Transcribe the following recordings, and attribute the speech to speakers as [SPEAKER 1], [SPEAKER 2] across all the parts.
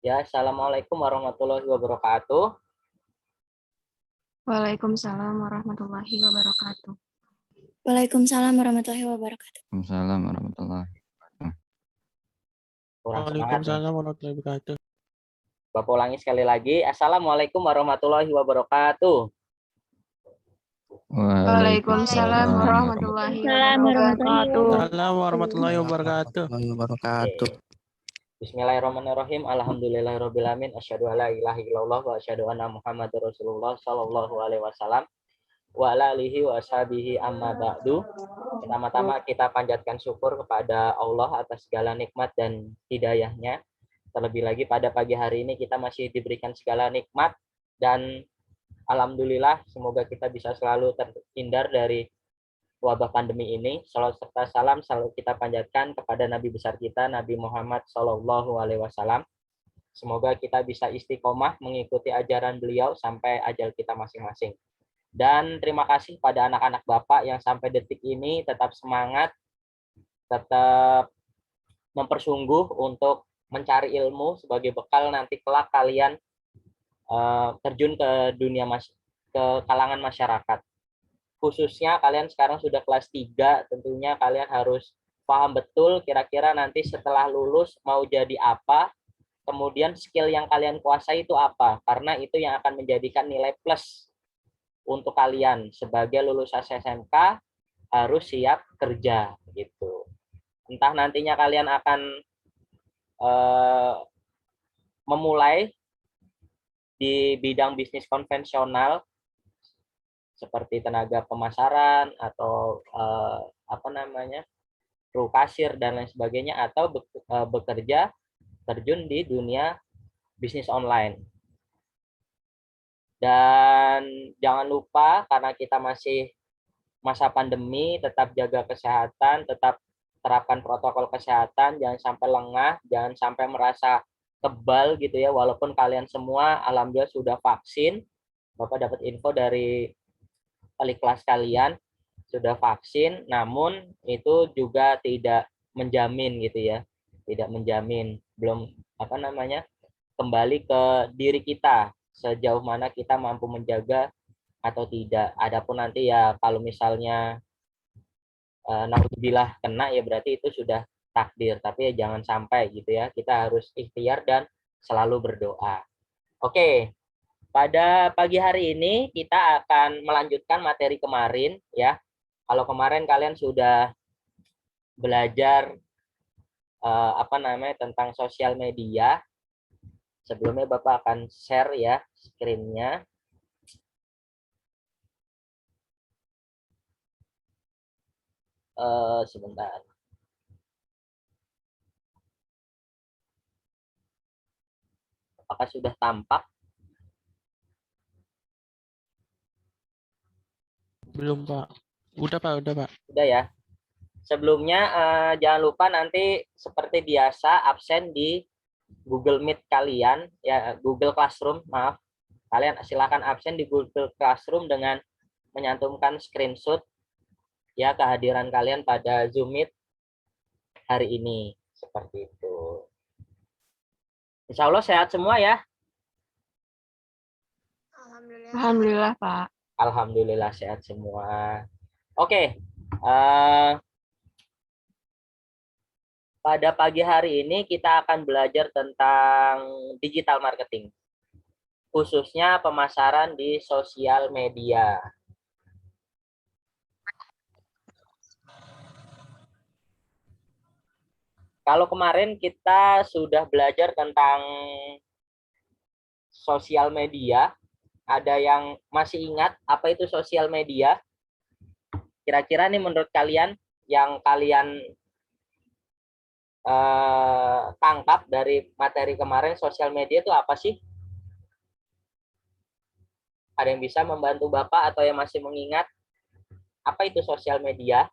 [SPEAKER 1] Ya, Assalamualaikum warahmatullahi wabarakatuh.
[SPEAKER 2] Waalaikumsalam warahmatullahi wabarakatuh.
[SPEAKER 3] Waalaikumsalam warahmatullahi wabarakatuh.
[SPEAKER 4] Waalaikumsalam warahmatullahi wabarakatuh.
[SPEAKER 1] Kurang semangat nih.
[SPEAKER 5] Waalaikumsalam warahmatullahi wabarakatuh.
[SPEAKER 1] Bapak ulangi sekali lagi. Assalamualaikum warahmatullahi wabarakatuh.
[SPEAKER 2] Waalaikumsalam warahmatullahi wabarakatuh.
[SPEAKER 5] Assalamualaikum warahmatullahi wabarakatuh.
[SPEAKER 1] Bismillahirrahmanirrahim. Alhamdulillahirrahmanirrahim. Asyhadu alla ilaha illallah wa asyhadu anna Muhammadar Rasulullah sallallahu alaihi wasallam wa ala alihi wa ashabihi amma ba'du. Pertama-tama kita panjatkan syukur kepada Allah atas segala nikmat dan hidayahnya. Terlebih lagi pada pagi hari ini kita masih diberikan segala nikmat dan alhamdulillah semoga kita bisa selalu terhindar dari wabah pandemi ini. Salawat serta salam selalu kita panjatkan kepada Nabi besar kita, Nabi Muhammad Shallallahu Alaihi Wasallam. Semoga kita bisa istiqomah mengikuti ajaran beliau sampai ajal kita masing-masing. Dan terima kasih pada anak-anak Bapak yang sampai detik ini tetap semangat, tetap mempersungguh untuk mencari ilmu sebagai bekal nanti kelak kalian terjun ke dunia ke kalangan masyarakat. Khususnya kalian sekarang sudah kelas 3, tentunya kalian harus paham betul kira-kira nanti setelah lulus mau jadi apa, kemudian skill yang kalian kuasai itu apa, karena itu yang akan menjadikan nilai plus untuk kalian sebagai lulusan SMK harus siap kerja gitu. Entah nantinya kalian akan memulai di bidang bisnis konvensional seperti tenaga pemasaran atau kru kasir dan lain sebagainya, atau bekerja terjun di dunia bisnis online. Dan jangan lupa karena kita masih masa pandemi, tetap jaga kesehatan, tetap terapkan protokol kesehatan, jangan sampai lengah, jangan sampai merasa kebal gitu ya, walaupun kalian semua alhamdulillah sudah vaksin. Bapak dapat info dari wali kelas kalian sudah vaksin, namun itu juga tidak menjamin gitu ya, tidak menjamin, belum kembali ke diri kita sejauh mana kita mampu menjaga atau tidak. Adapun nanti ya kalau misalnya naudzubillah kena ya berarti itu sudah takdir, tapi ya jangan sampai gitu ya, kita harus ikhtiar dan selalu berdoa. Oke. Pada pagi hari ini kita akan melanjutkan materi kemarin ya. Kalau kemarin kalian sudah belajar tentang sosial media. Sebelumnya Bapak akan share ya screen-nya. Sebentar. Apakah sudah tampak?
[SPEAKER 5] Belum, Pak. Udah, Pak.
[SPEAKER 1] Udah ya. Sebelumnya jangan lupa nanti seperti biasa absen di Google Meet kalian ya, Google Classroom, maaf. Kalian silakan absen di Google Classroom dengan menyantumkan screenshot ya kehadiran kalian pada Zoom Meet hari ini, seperti itu. Insya Allah sehat semua ya.
[SPEAKER 2] Alhamdulillah, Pak.
[SPEAKER 1] Alhamdulillah sehat semua. Oke. Pada pagi hari ini kita akan belajar tentang digital marketing, khususnya pemasaran di sosial media. Kalau kemarin kita sudah belajar tentang sosial media, ada yang masih ingat apa itu sosial media? Kira-kira nih menurut kalian yang kalian tangkap dari materi kemarin, sosial media itu apa sih? Ada yang bisa membantu Bapak atau yang masih mengingat apa itu sosial media?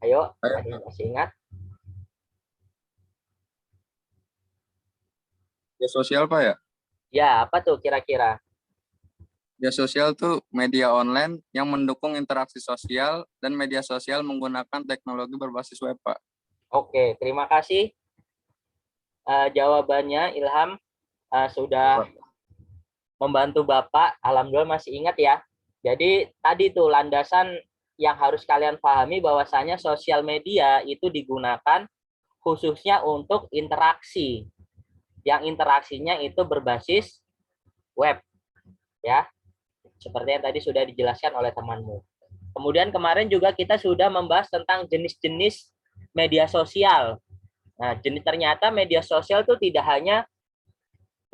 [SPEAKER 1] Ayo, ada yang masih ingat?
[SPEAKER 4] Ya sosial, Pak ya?
[SPEAKER 1] Ya, apa tuh kira-kira?
[SPEAKER 4] Media sosial tuh media online yang mendukung interaksi sosial dan media sosial menggunakan teknologi berbasis web, Pak.
[SPEAKER 1] Oke, terima kasih. Jawabannya Ilham sudah membantu Bapak. Alhamdulillah masih ingat ya. Jadi tadi tuh landasan yang harus kalian pahami bahwasanya sosial media itu digunakan khususnya untuk interaksi. Yang interaksinya itu berbasis web. Ya. Seperti yang tadi sudah dijelaskan oleh temanmu. Kemudian kemarin juga kita sudah membahas tentang jenis-jenis media sosial. Nah, ternyata media sosial itu tidak hanya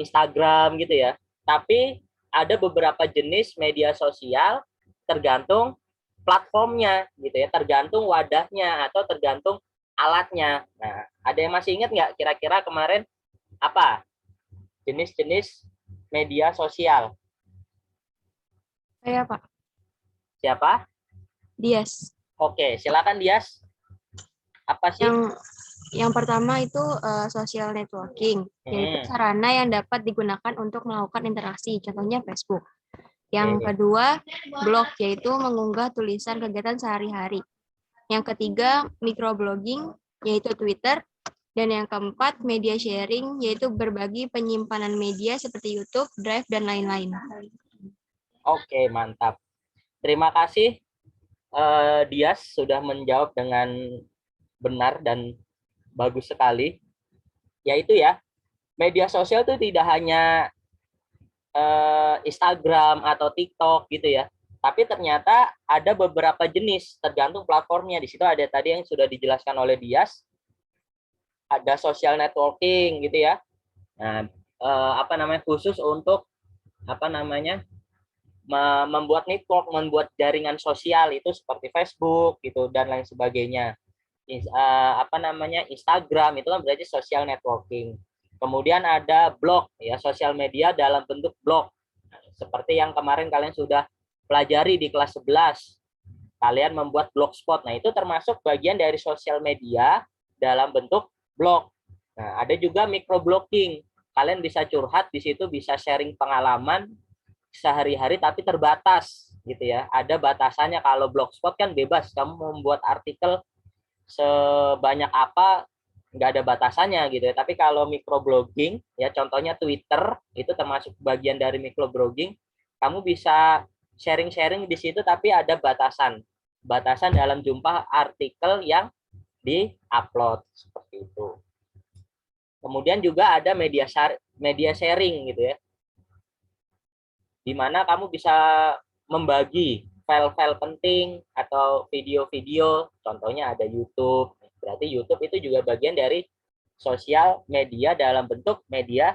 [SPEAKER 1] Instagram gitu ya, tapi ada beberapa jenis media sosial tergantung platformnya gitu ya, tergantung wadahnya atau tergantung alatnya. Nah, ada yang masih ingat nggak kira-kira kemarin apa jenis-jenis media sosial?
[SPEAKER 2] Saya, Pak.
[SPEAKER 1] Siapa?
[SPEAKER 2] Dias.
[SPEAKER 1] Oke, silakan Dias. Apa sih?
[SPEAKER 2] Yang pertama itu social networking, yaitu sarana yang dapat digunakan untuk melakukan interaksi, contohnya Facebook. Yang kedua, blog, yaitu mengunggah tulisan kegiatan sehari-hari. Yang ketiga, microblogging, yaitu Twitter. Dan yang keempat, media sharing, yaitu berbagi penyimpanan media seperti YouTube, Drive, dan lain-lain.
[SPEAKER 1] Oke, mantap. Terima kasih, Dias, sudah menjawab dengan benar dan bagus sekali. Yaitu ya, media sosial itu tidak hanya Instagram atau TikTok gitu ya. Tapi ternyata ada beberapa jenis tergantung platformnya. Di situ ada tadi yang sudah dijelaskan oleh Dias. Ada social networking gitu ya. Nah, khusus untuk membuat network, membuat jaringan sosial itu seperti Facebook gitu dan lain sebagainya. Instagram itu kan berarti social networking. Kemudian ada blog ya, sosial media dalam bentuk blog. Seperti yang kemarin kalian sudah pelajari di kelas 11. Kalian membuat blogspot. Nah, itu termasuk bagian dari sosial media dalam bentuk blog. Nah, ada juga microblogging. Kalian bisa curhat di situ, bisa sharing pengalaman sehari-hari tapi terbatas gitu ya. Ada batasannya. Kalau blogspot kan bebas, kamu membuat artikel sebanyak apa nggak ada batasannya gitu ya. Tapi kalau microblogging ya, contohnya Twitter itu termasuk bagian dari microblogging. Kamu bisa sharing-sharing di situ tapi ada batasan dalam jumlah artikel yang di-upload seperti itu. Kemudian juga ada media sharing gitu ya, di mana kamu bisa membagi file-file penting atau video-video, contohnya ada YouTube. Berarti YouTube itu juga bagian dari sosial media dalam bentuk media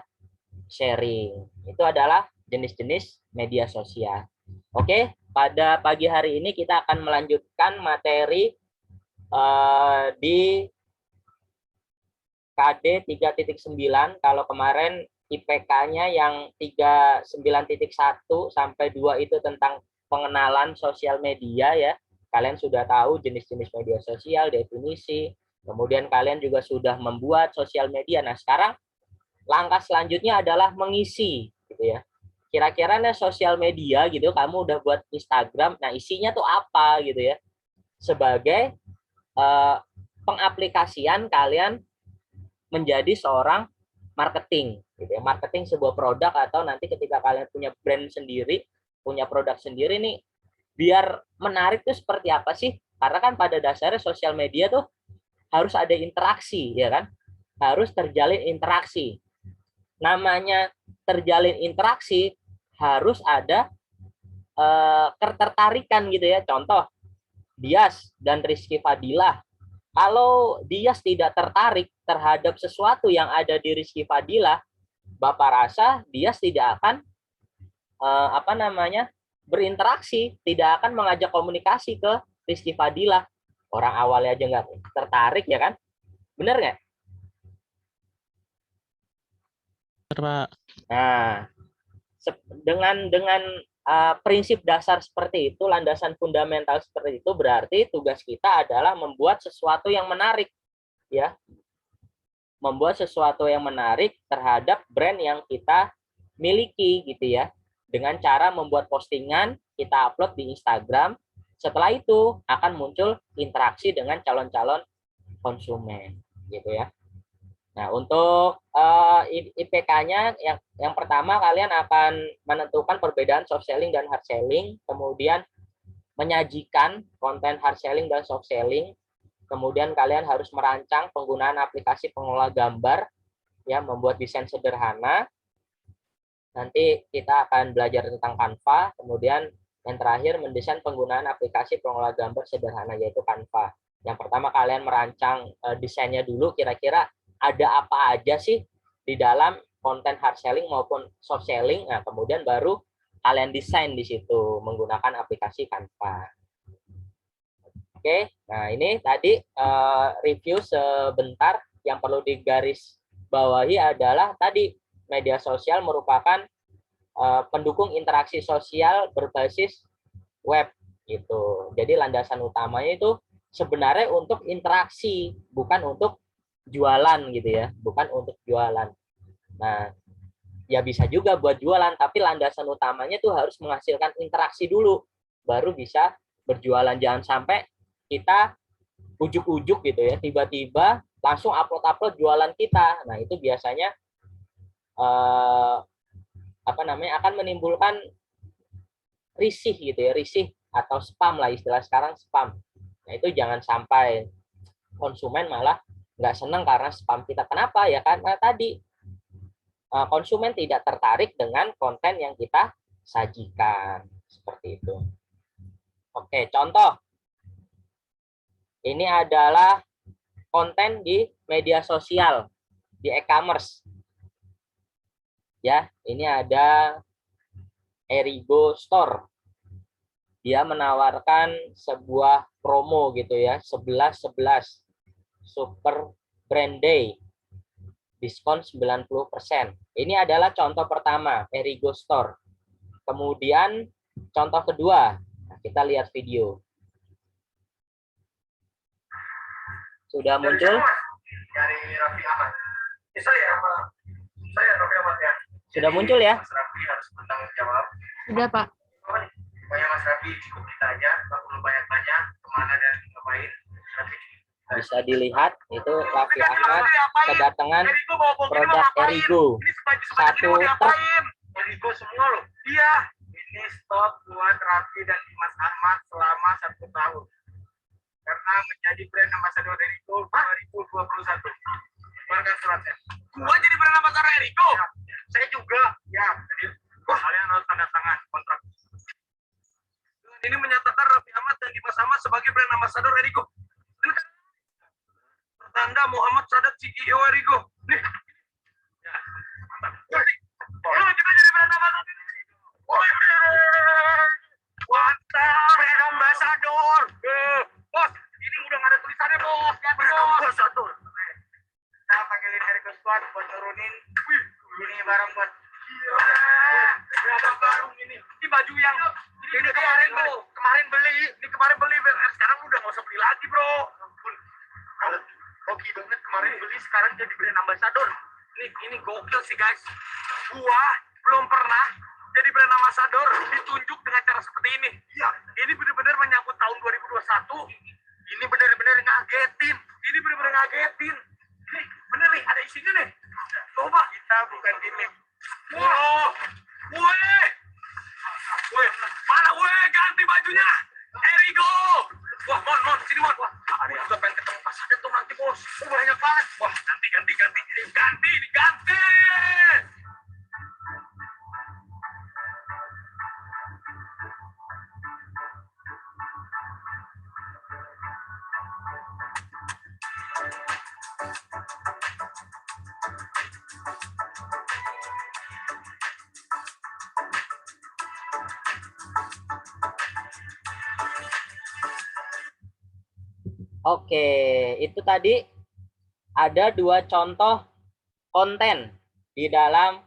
[SPEAKER 1] sharing. Itu adalah jenis-jenis media sosial. Oke, pada pagi hari ini kita akan melanjutkan materi di KD 3.9. Kalau kemarin IPK-nya yang 39.1 sampai 2 itu tentang pengenalan sosial media ya. Kalian sudah tahu jenis-jenis media sosial, definisi. Kemudian kalian juga sudah membuat sosial media. Nah, sekarang langkah selanjutnya adalah mengisi gitu ya. Kira-kira nih sosial media gitu, kamu udah buat Instagram. Nah, isinya tuh apa gitu ya. Sebagai pengaplikasian kalian menjadi seorang marketing gitu ya. Marketing sebuah produk atau nanti ketika kalian punya brand sendiri, punya produk sendiri nih, biar menarik tuh seperti apa sih? Karena kan pada dasarnya sosial media tuh harus ada interaksi ya kan? Harus terjalin interaksi. Namanya terjalin interaksi harus ada ketertarikan gitu ya. Contoh, Dias dan Rizky Fadilah. Kalau Dias tidak tertarik terhadap sesuatu yang ada di Rizky Fadilah, Bapak rasa Dias tidak akan berinteraksi, tidak akan mengajak komunikasi ke Rizky Fadilah. Orang awalnya aja nggak tertarik ya kan? Bener nggak?
[SPEAKER 5] Benar, Pak.
[SPEAKER 1] Nah, dengan prinsip dasar seperti itu, landasan fundamental seperti itu, berarti tugas kita adalah membuat sesuatu yang menarik, ya, membuat sesuatu yang menarik terhadap brand yang kita miliki, gitu ya, dengan cara membuat postingan, kita upload di Instagram. Setelah itu akan muncul interaksi dengan calon-calon konsumen, gitu ya. Nah, untuk IPK-nya yang pertama kalian akan menentukan perbedaan soft selling dan hard selling, kemudian menyajikan konten hard selling dan soft selling, kemudian kalian harus merancang penggunaan aplikasi pengelola gambar, ya, membuat desain sederhana. Nanti kita akan belajar tentang Canva, kemudian yang terakhir mendesain penggunaan aplikasi pengelola gambar sederhana yaitu Canva. Yang pertama kalian merancang desainnya dulu, kira-kira ada apa aja sih di dalam konten hard selling maupun soft selling. Nah, kemudian baru kalian desain di situ menggunakan aplikasi Canva. Oke, nah ini tadi review sebentar. Yang perlu digaris bawahi adalah tadi media sosial merupakan pendukung interaksi sosial berbasis web gitu. Jadi landasan utamanya itu sebenarnya untuk interaksi, bukan untuk jualan gitu ya, bukan untuk jualan. Nah, ya bisa juga buat jualan, tapi landasan utamanya tuh harus menghasilkan interaksi dulu, baru bisa berjualan. Jangan sampai kita ujuk-ujuk gitu ya, tiba-tiba langsung upload jualan kita. Nah, itu biasanya akan menimbulkan risih gitu ya, risih atau spam lah, istilah sekarang spam. Nah, itu jangan sampai konsumen malah nggak senang karena spam kita. Kenapa? Ya karena tadi konsumen tidak tertarik dengan konten yang kita sajikan. Seperti itu. Oke, contoh. Ini adalah konten di media sosial, di e-commerce. Ya, ini ada Erigo Store. Dia menawarkan sebuah promo gitu ya, 11/11 Super Brand Day, diskon 90%. Ini adalah contoh pertama, Erigo Store. Kemudian contoh kedua, kita lihat video. Sudah muncul?
[SPEAKER 6] Dari Raffi Ahmad. Saya Raffi Ahmad ya.
[SPEAKER 1] Sudah muncul ya?
[SPEAKER 6] Mas Raffi harus bertanggung jawab.
[SPEAKER 2] Sudah, Pak.
[SPEAKER 6] Pokoknya Mas Raffi cukup ditanya, nggak perlu banyak-banyak kemana dan ngapain.
[SPEAKER 1] Bisa dilihat itu Raffi Ahmad kedatangan produk Erigo. Satu truk.
[SPEAKER 6] Erigo semua loh. Iya. Ini stok buat Raffi dan Mas Ahmad selama 1 tahun. Karena menjadi brand ambassador Erigo 2021. Keluarkan suratnya. Gua jadi brand ambassador Erigo? Ya. Saya juga. Ya. Jadi kalian harus tanda tangan kontrak. Ini menyatakan Raffi Ahmad dan Dimas Ahmad sebagai brand ambassador Erigo. Tanda Muhammad Sadat CEO Erigo. Nih. Ya. Mantap. Kita jadi brand ambassador. Mantap, brand ambassador. Bos, ini udah nggak ada tulisannya, Bos. Brand ambassador. Kita panggilin Erigo Squad buat turunin. Ini barang buat berapa karung ini? Ini baju yang ini kemarin beli. Ini kemarin beli. Sekarang udah nggak usah beli lagi, bro. Hoki banget kemarin beli, sekarang jadi brand ambassador. Ini gokil sih, guys. Gua belum pernah jadi brand ambassador ditunjuk dengan cara seperti ini. Iya, ini benar-benar menyambut tahun 2021. Ini benar-benar ngagetin. Nih, bener nih, ada isinya nih. Coba, kita bukan ini. Woi, mana woi, ganti bajunya. Erigo. Wah, Mon, sini Mon. Wah, aku juga pengen ketemu pas ada tuh nanti, Bos. Banyak banget. Wah, ganti.
[SPEAKER 1] Oke, itu tadi ada 2 contoh konten di dalam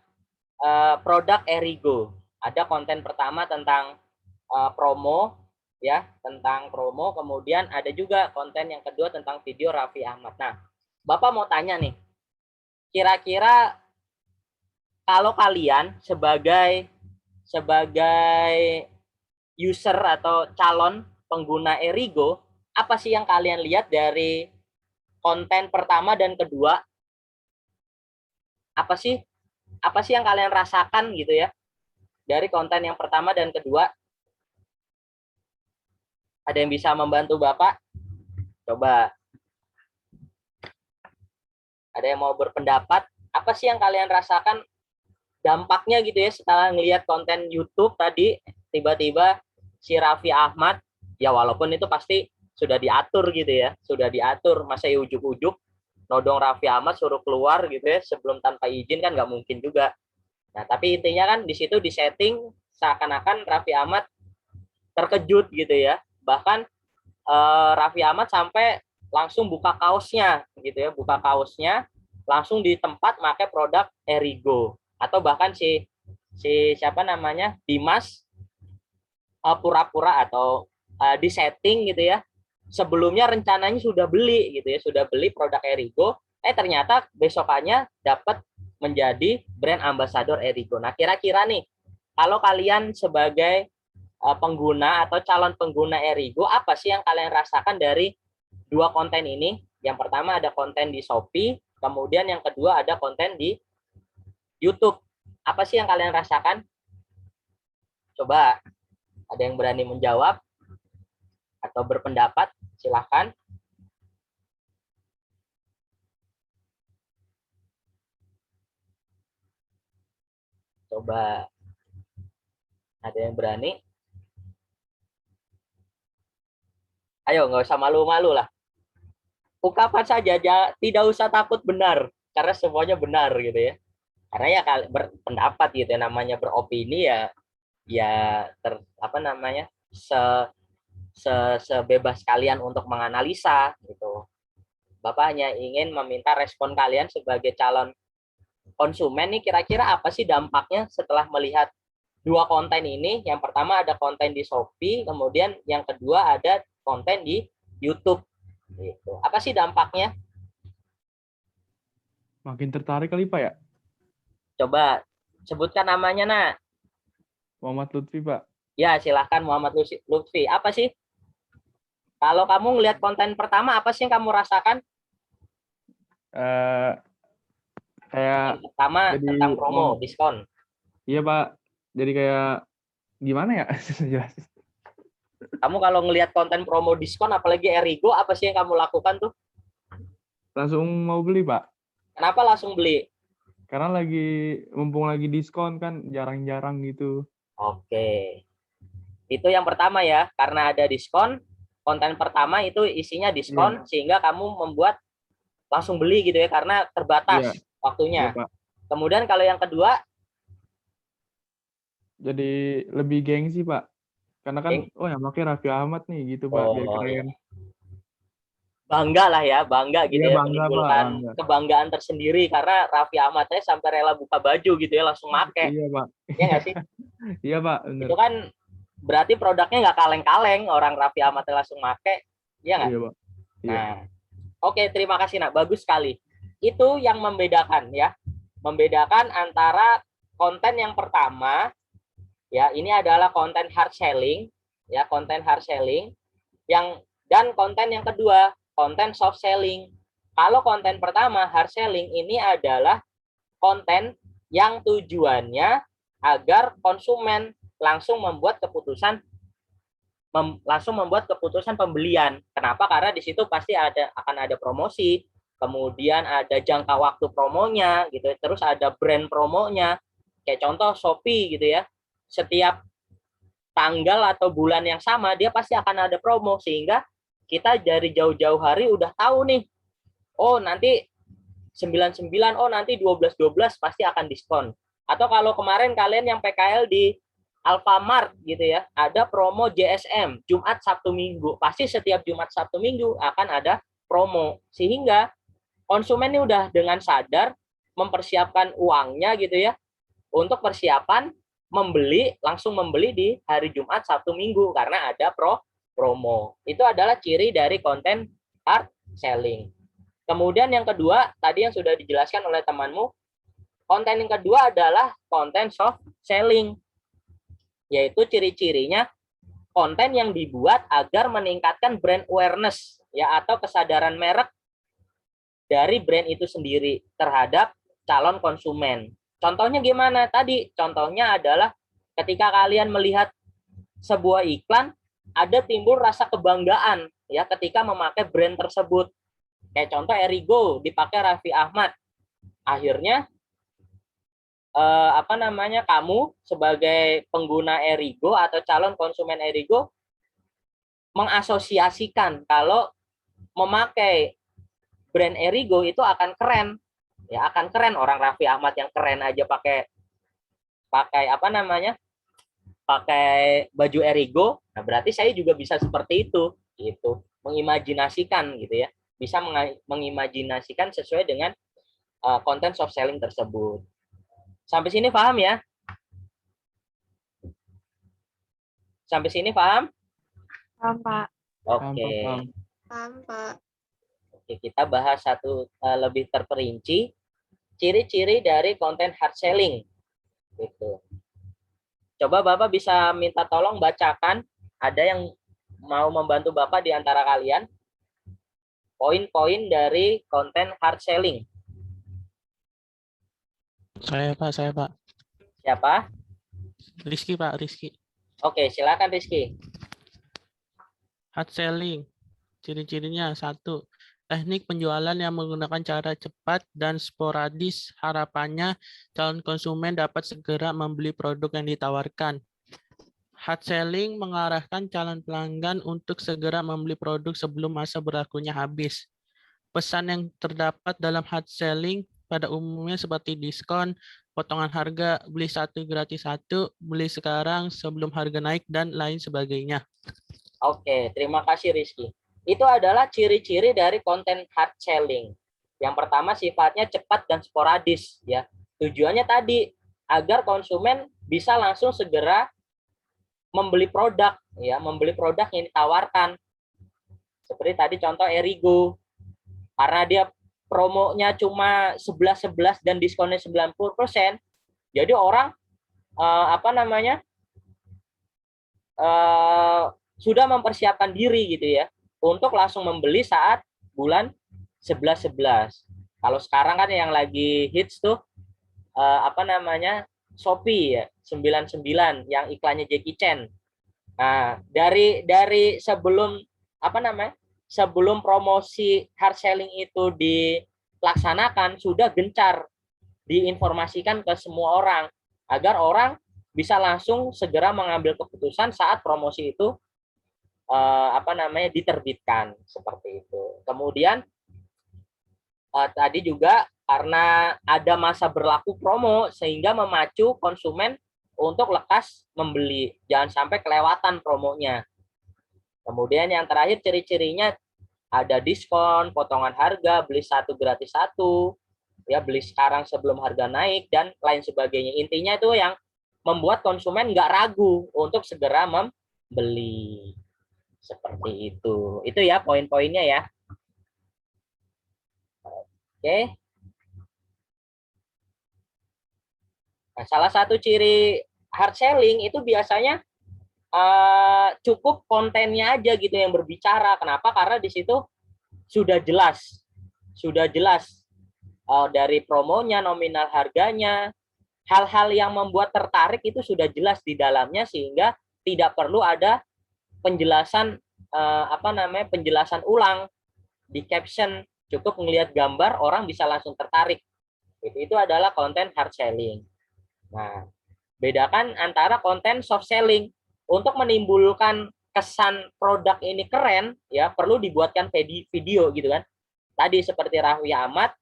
[SPEAKER 1] produk Erigo. Ada konten pertama tentang promo, ya, tentang promo. Kemudian ada juga konten yang kedua tentang video Raffi Ahmad. Nah, Bapak mau tanya nih, kira-kira kalau kalian sebagai user atau calon pengguna Erigo, apa sih yang kalian lihat dari konten pertama dan kedua, apa sih yang kalian rasakan gitu ya dari konten yang pertama dan kedua? Ada yang bisa membantu Bapak? Coba. Ada yang mau berpendapat? Apa sih yang kalian rasakan dampaknya gitu ya setelah ngelihat konten YouTube tadi, tiba-tiba si Raffi Ahmad, ya walaupun itu pasti sudah diatur gitu ya, sudah diatur, masa ya ujuk-ujuk nodong Raffi Ahmad suruh keluar gitu ya sebelum tanpa izin, kan nggak mungkin juga. Nah tapi intinya kan di situ disetting seakan-akan Raffi Ahmad terkejut gitu ya, bahkan Raffi Ahmad sampai langsung buka kaosnya gitu ya, buka kaosnya langsung di tempat pakai produk Erigo, atau bahkan si siapa namanya Dimas pura-pura atau disetting gitu ya, sebelumnya rencananya sudah beli gitu ya, sudah beli produk Erigo, ternyata besokannya dapat menjadi brand ambassador Erigo. Nah kira-kira nih kalau kalian sebagai pengguna atau calon pengguna Erigo, apa sih yang kalian rasakan dari dua konten ini? Yang pertama ada konten di Shopee, kemudian yang kedua ada konten di YouTube. Apa sih yang kalian rasakan? Coba ada yang berani menjawab atau berpendapat? Silahkan. Coba ada yang berani? Ayo, nggak usah malu-malu lah. Ungkapan saja, tidak usah takut benar, karena semuanya benar gitu ya. Karena ya berpendapat gitu ya, namanya beropini ya, sebebas kalian untuk menganalisa gitu. Bapak hanya ingin meminta respon kalian sebagai calon konsumen nih, kira-kira apa sih dampaknya setelah melihat dua konten ini? Yang pertama ada konten di Shopee, kemudian yang kedua ada konten di YouTube. Gitu. Apa sih dampaknya?
[SPEAKER 5] Makin tertarik kali Pak ya?
[SPEAKER 1] Coba sebutkan namanya, Nak.
[SPEAKER 5] Muhammad Lutfi Pak.
[SPEAKER 1] Ya, silahkan Muhammad Lutfi. Apa sih? Kalau kamu ngelihat konten pertama, apa sih yang kamu rasakan?
[SPEAKER 5] Kayak
[SPEAKER 1] Pertama
[SPEAKER 5] jadi
[SPEAKER 1] tentang promo, diskon.
[SPEAKER 5] Iya Pak. Jadi kayak gimana ya?
[SPEAKER 1] Kamu kalau ngelihat konten promo diskon, apalagi Erigo, apa sih yang kamu lakukan tuh?
[SPEAKER 5] Langsung mau beli Pak.
[SPEAKER 1] Kenapa langsung beli?
[SPEAKER 5] Karena mumpung lagi diskon kan, jarang-jarang gitu.
[SPEAKER 1] Oke. Itu yang pertama ya, karena ada diskon, konten pertama itu isinya diskon, sehingga kamu membuat langsung beli gitu ya, karena terbatas waktunya.
[SPEAKER 5] Iya, Pak.
[SPEAKER 1] Kemudian kalau yang kedua,
[SPEAKER 5] jadi lebih gengsi Pak. Karena kan, yang pakai Raffi Ahmad nih gitu Pak, biar keren.
[SPEAKER 1] iya. Bangga lah ya, bangga gitu ya,
[SPEAKER 5] Bangga,
[SPEAKER 1] menimbulkan
[SPEAKER 5] Pak,
[SPEAKER 1] kebanggaan tersendiri karena Raffi Ahmadnya sampai rela buka baju gitu ya, langsung make.
[SPEAKER 5] Iya Pak.
[SPEAKER 1] Iya nggak sih?
[SPEAKER 5] Iya Pak, bener.
[SPEAKER 1] Itu kan berarti produknya nggak kaleng-kaleng, orang Raffi Ahmadnya langsung make, iya nggak?
[SPEAKER 5] Iya Pak. Iya.
[SPEAKER 1] Nah, oke, terima kasih Nak, bagus sekali. Itu yang membedakan ya, membedakan antara konten yang pertama, ya ini adalah konten hard selling, ya konten hard selling, dan konten yang kedua konten soft selling. Kalau konten pertama hard selling ini adalah konten yang tujuannya agar konsumen langsung membuat keputusan pembelian. Kenapa? Karena di situ pasti akan ada promosi, kemudian ada jangka waktu promonya gitu, terus ada brand promonya. Kayak contoh Shopee gitu ya. Setiap tanggal atau bulan yang sama dia pasti akan ada promo, sehingga kita dari jauh-jauh hari udah tahu nih, oh nanti 99, oh nanti 12 pasti akan diskon. Atau kalau kemarin kalian yang PKL di Alfamart gitu ya, ada promo JSM Jumat Sabtu Minggu, pasti setiap Jumat Sabtu Minggu akan ada promo, sehingga konsumen ini udah dengan sadar mempersiapkan uangnya gitu ya untuk persiapan langsung membeli di hari Jumat Sabtu Minggu karena ada promo. Itu adalah ciri dari konten hard selling. Kemudian yang kedua, tadi yang sudah dijelaskan oleh temanmu, konten yang kedua adalah konten soft selling, yaitu ciri-cirinya konten yang dibuat agar meningkatkan brand awareness ya, atau kesadaran merek dari brand itu sendiri terhadap calon konsumen. Contohnya gimana? Tadi contohnya adalah ketika kalian melihat sebuah iklan, ada timbul rasa kebanggaan ya ketika memakai brand tersebut. Kayak contoh Erigo dipakai Raffi Ahmad. Akhirnya kamu sebagai pengguna Erigo atau calon konsumen Erigo mengasosiasikan kalau memakai brand Erigo itu akan keren. Ya, akan keren. Orang Raffi Ahmad yang keren aja pakai pakai baju Erigo. Nah, berarti saya juga bisa seperti itu gitu. Mengimajinasikan gitu ya. Bisa mengimajinasikan sesuai dengan konten soft selling tersebut. Sampai sini paham ya? Sampai sini paham?
[SPEAKER 2] Paham, Pak.
[SPEAKER 1] Oke.
[SPEAKER 2] Paham, Pak.
[SPEAKER 1] Oke, kita bahas satu lebih terperinci. Ciri-ciri dari konten hard selling. Gitu. Coba Bapak bisa minta tolong bacakan. Ada yang mau membantu Bapak di antara kalian? Poin-poin dari konten hard selling.
[SPEAKER 7] Saya Pak.
[SPEAKER 1] Siapa?
[SPEAKER 7] Rizky Pak, Rizky.
[SPEAKER 1] Oke, silakan Rizky.
[SPEAKER 7] Hard selling. Ciri-cirinya 1. Teknik penjualan yang menggunakan cara cepat dan sporadis. Harapannya calon konsumen dapat segera membeli produk yang ditawarkan. Hard selling mengarahkan calon pelanggan untuk segera membeli produk sebelum masa berlakunya habis. Pesan yang terdapat dalam hard selling pada umumnya seperti diskon, potongan harga, beli 1 gratis 1, beli sekarang sebelum harga naik, dan lain sebagainya.
[SPEAKER 1] Oke, terima kasih Rizky. Itu adalah ciri-ciri dari konten hard selling. Yang pertama sifatnya cepat dan sporadis ya. Tujuannya tadi agar konsumen bisa langsung segera membeli produk ya, membeli produk yang ditawarkan. Seperti tadi contoh Erigo. Karena dia promonya cuma 11 dan diskonnya 90%. Jadi orang sudah mempersiapkan diri gitu ya untuk langsung membeli saat bulan 11. Kalau sekarang kan yang lagi hits tuh Shopee ya, 99 yang iklannya Jackie Chan. Nah, dari sebelum sebelum promosi hard selling itu dilaksanakan sudah gencar diinformasikan ke semua orang agar orang bisa langsung segera mengambil keputusan saat promosi itu diterbitkan seperti itu. Kemudian tadi juga karena ada masa berlaku promo sehingga memacu konsumen untuk lekas membeli, jangan sampai kelewatan promonya. Kemudian yang terakhir ciri-cirinya ada diskon, potongan harga, beli 1 gratis 1, ya beli sekarang sebelum harga naik dan lain sebagainya. Intinya itu yang membuat konsumen nggak ragu untuk segera membeli. Seperti itu. Itu ya poin-poinnya ya. Oke. Nah, salah satu ciri hard selling itu biasanya cukup kontennya aja gitu yang berbicara. Kenapa? Karena di situ sudah jelas dari promonya, nominal harganya, hal-hal yang membuat tertarik itu sudah jelas di dalamnya sehingga tidak perlu ada penjelasan penjelasan ulang di caption. Cukup melihat gambar orang bisa langsung tertarik. Itu adalah konten hard selling. Nah, bedakan antara konten soft selling. Untuk menimbulkan kesan produk ini keren, ya perlu dibuatkan video gitu kan. Tadi seperti Raffi Ahmad,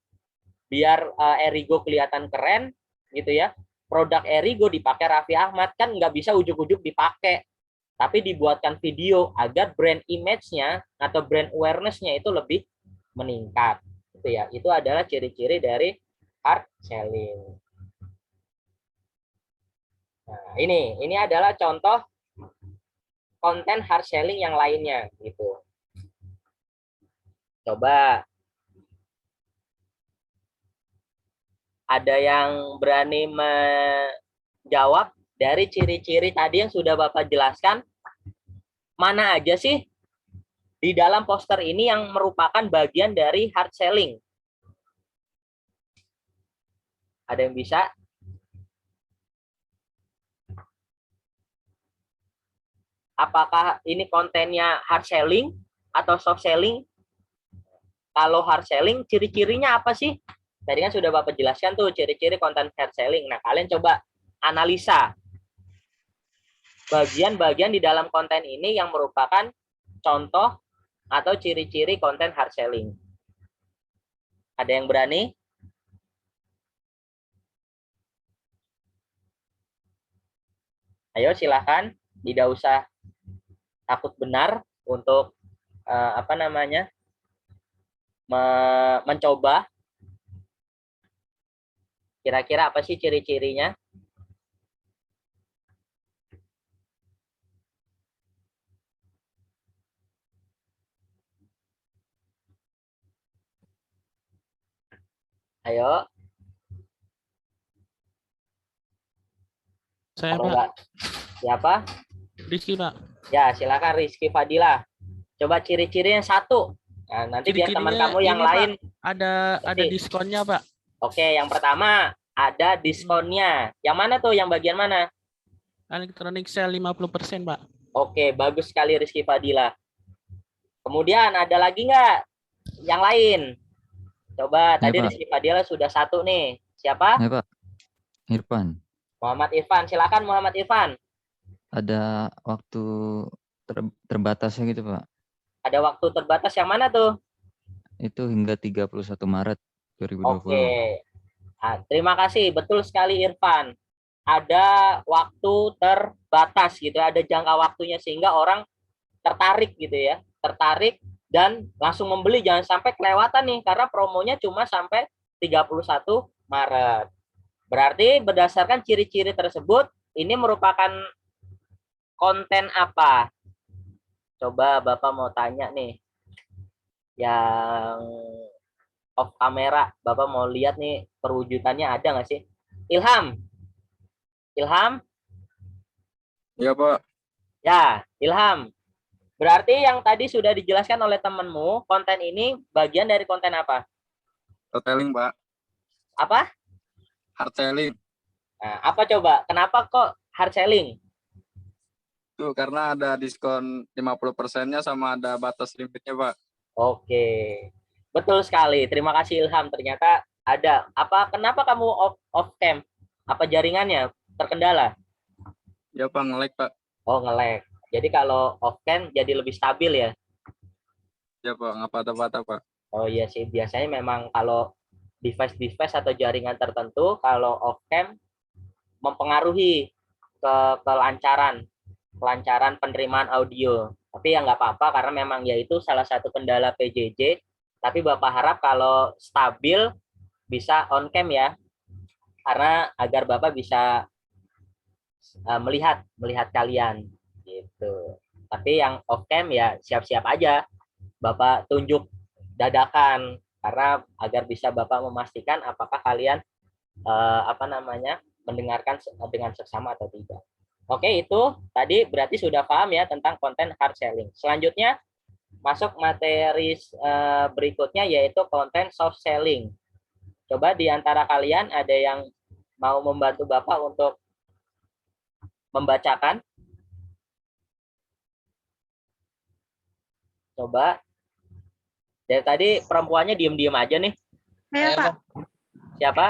[SPEAKER 1] biar Erigo kelihatan keren, gitu ya. Produk Erigo dipakai Raffi Ahmad kan nggak bisa ujuk-ujuk dipakai, tapi dibuatkan video agar brand image-nya atau brand awareness-nya itu lebih meningkat. Gitu ya. Itu adalah ciri-ciri dari hard selling. Nah, ini adalah contoh konten hard selling yang lainnya gitu. Coba ada yang berani menjawab dari ciri-ciri tadi yang sudah Bapak jelaskan, mana aja sih di dalam poster ini yang merupakan bagian dari hard selling? Ada yang bisa? Apakah ini kontennya hard selling atau soft selling? Kalau hard selling, ciri-cirinya apa sih? Tadi kan sudah Bapak jelaskan tuh ciri-ciri konten hard selling. Nah, kalian coba analisa bagian-bagian di dalam konten ini yang merupakan contoh atau ciri-ciri konten hard selling. Ada yang berani? Ayo silakan, tidak usah takut benar untuk mencoba. Kira-kira apa sih ciri-cirinya? Ayo.
[SPEAKER 7] Saya,
[SPEAKER 1] Kalau
[SPEAKER 7] Pak.
[SPEAKER 1] enggak, siapa?
[SPEAKER 7] Rizky, Pak.
[SPEAKER 1] Ya, silakan Rizky Fadila. Coba ciri-cirinya satu. Nah, nanti biar teman
[SPEAKER 7] Ciri-cirinya
[SPEAKER 1] kamu yang
[SPEAKER 7] ini, Pak,
[SPEAKER 1] lain.
[SPEAKER 7] ada diskonnya, Pak.
[SPEAKER 1] Oke, yang pertama ada diskonnya. Yang mana tuh? Yang bagian mana?
[SPEAKER 7] Electronic sale 50%, Pak.
[SPEAKER 1] Oke, bagus sekali Rizky Fadila. Kemudian ada lagi nggak yang lain? Coba,
[SPEAKER 4] Ya,
[SPEAKER 1] tadi
[SPEAKER 4] Pak.
[SPEAKER 1] Rizky Fadila sudah satu nih. Siapa?
[SPEAKER 4] Ya, Pak. Irfan.
[SPEAKER 1] Muhammad Irfan. Silakan Muhammad Irfan.
[SPEAKER 4] Ada waktu terbatasnya gitu, Pak.
[SPEAKER 1] Ada waktu terbatas yang mana tuh?
[SPEAKER 4] Itu hingga 31 Maret 2020.
[SPEAKER 1] Oke. Nah, terima kasih. Betul sekali Irfan. Ada waktu terbatas gitu, ada jangka waktunya sehingga orang tertarik gitu ya. Tertarik dan langsung membeli, jangan sampai kelewatan nih karena promonya cuma sampai 31 Maret. Berarti berdasarkan ciri-ciri tersebut ini merupakan konten apa? Coba Bapak mau tanya nih. Yang off kamera, Bapak mau lihat nih perwujudannya ada nggak sih? Ilham. Ilham?
[SPEAKER 4] Iya, Pak.
[SPEAKER 1] Ya, Ilham. Berarti yang tadi sudah dijelaskan oleh temanmu, konten ini bagian dari konten apa?
[SPEAKER 4] Hard selling, Pak.
[SPEAKER 1] Apa?
[SPEAKER 4] Hard selling.
[SPEAKER 1] Nah, apa coba? Kenapa kok hard selling?
[SPEAKER 4] Tuh, karena ada diskon 50%-nya sama ada batas limitnya, Pak.
[SPEAKER 1] Oke. Betul sekali. Terima kasih Ilham. Ternyata ada. Kenapa kamu off cam? Apa jaringannya terkendala?
[SPEAKER 4] Ya, Pak, nge-lag, Pak.
[SPEAKER 1] Oh, nge-lag. Jadi kalau off cam jadi lebih stabil ya?
[SPEAKER 4] Ya, Pak, nggak patah-patah, Pak.
[SPEAKER 1] Oh iya sih, biasanya memang kalau device atau jaringan tertentu, kalau off cam mempengaruhi kelancaran penerimaan audio. Tapi ya nggak apa-apa karena memang ya itu salah satu kendala PJJ. Tapi Bapak harap kalau stabil bisa on cam ya, karena agar Bapak bisa melihat kalian gitu. Tapi yang off cam ya siap-siap aja, Bapak tunjuk dadakan karena agar bisa Bapak memastikan apakah kalian mendengarkan dengan seksama atau tidak. Oke, itu tadi berarti sudah paham ya tentang konten hard selling. Selanjutnya masuk materi berikutnya yaitu konten soft selling. Coba di antara kalian ada yang mau membantu Bapak untuk membacakan? Coba. Dari tadi perempuannya diem-diem aja nih.
[SPEAKER 2] Saya, Pak.
[SPEAKER 1] Siapa?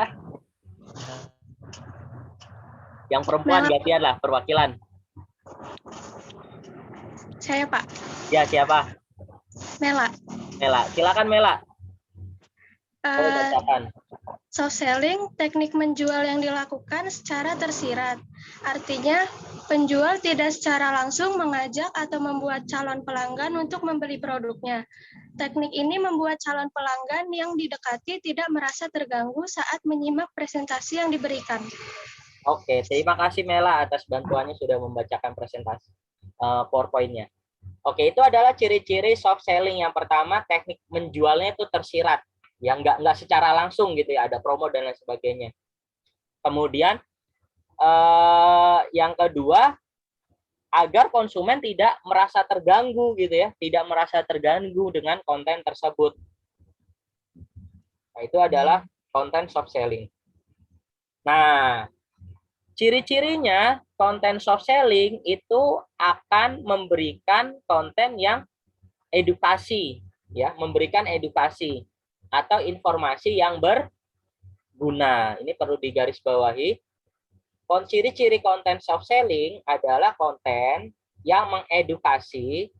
[SPEAKER 1] Yang perempuan gantian lah, perwakilan.
[SPEAKER 2] Saya, Pak.
[SPEAKER 1] Ya, siapa?
[SPEAKER 2] Mela.
[SPEAKER 1] Mela. Silakan Mela. Bacakan.
[SPEAKER 2] Soft selling, teknik menjual yang dilakukan secara tersirat. Artinya, penjual tidak secara langsung mengajak atau membuat calon pelanggan untuk membeli produknya. Teknik ini membuat calon pelanggan yang didekati tidak merasa terganggu saat menyimak presentasi yang diberikan.
[SPEAKER 1] Oke, terima kasih Mela atas bantuannya sudah membacakan presentasi PowerPoint-nya. Oke, itu adalah ciri-ciri soft selling. Yang pertama, teknik menjualnya itu tersirat, yang nggak secara langsung gitu ya, ada promo dan lain sebagainya. Kemudian yang kedua, agar konsumen tidak merasa terganggu gitu ya, tidak merasa terganggu dengan konten tersebut. Nah, itu adalah konten soft selling. Nah, ciri-cirinya konten soft selling itu akan memberikan konten yang edukasi, ya, memberikan edukasi atau informasi yang berguna. Ini perlu digarisbawahi. Ciri-ciri konten soft selling adalah konten yang mengedukasi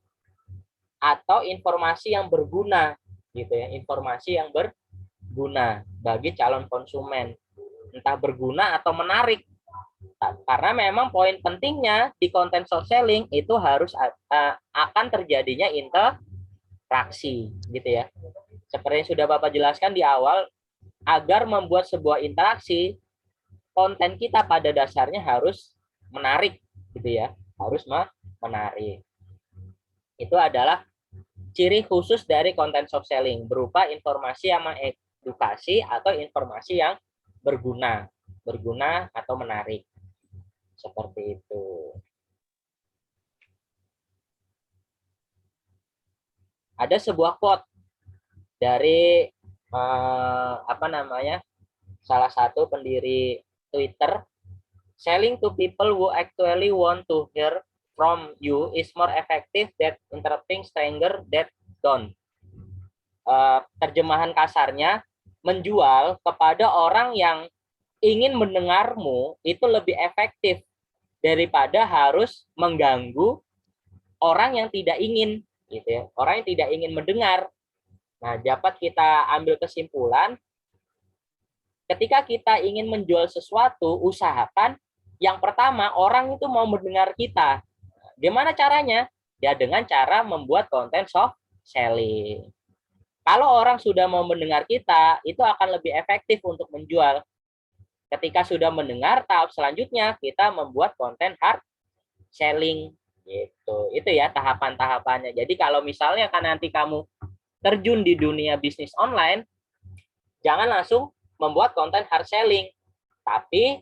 [SPEAKER 1] atau informasi yang berguna, gitu ya, informasi yang berguna bagi calon konsumen, entah berguna atau menarik. Karena memang poin pentingnya di konten soft selling itu harus akan terjadinya interaksi, gitu ya. Seperti yang sudah Bapak jelaskan di awal, agar membuat sebuah interaksi, konten kita pada dasarnya harus menarik, gitu ya, harus menarik. Itu adalah ciri khusus dari konten soft selling, berupa informasi yang mengedukasi atau informasi yang berguna atau menarik. Seperti itu. Ada sebuah quote dari salah satu pendiri Twitter, selling to people who actually want to hear from you is more effective than interrupting stranger that don't. Terjemahan kasarnya, menjual kepada orang yang ingin mendengarmu itu lebih efektif daripada harus mengganggu orang yang tidak ingin, gitu ya, orang yang tidak ingin mendengar. Nah, dapat kita ambil kesimpulan, ketika kita ingin menjual sesuatu, usahakan yang pertama orang itu mau mendengar kita. Gimana caranya? Ya dengan cara membuat konten soft selling. Kalau orang sudah mau mendengar kita, itu akan lebih efektif untuk menjual. Ketika sudah mendengar, tahap selanjutnya kita membuat konten hard selling, gitu. Itu ya tahapan-tahapannya. Jadi kalau misalnya kan nanti kamu terjun di dunia bisnis online, jangan langsung membuat konten hard selling, tapi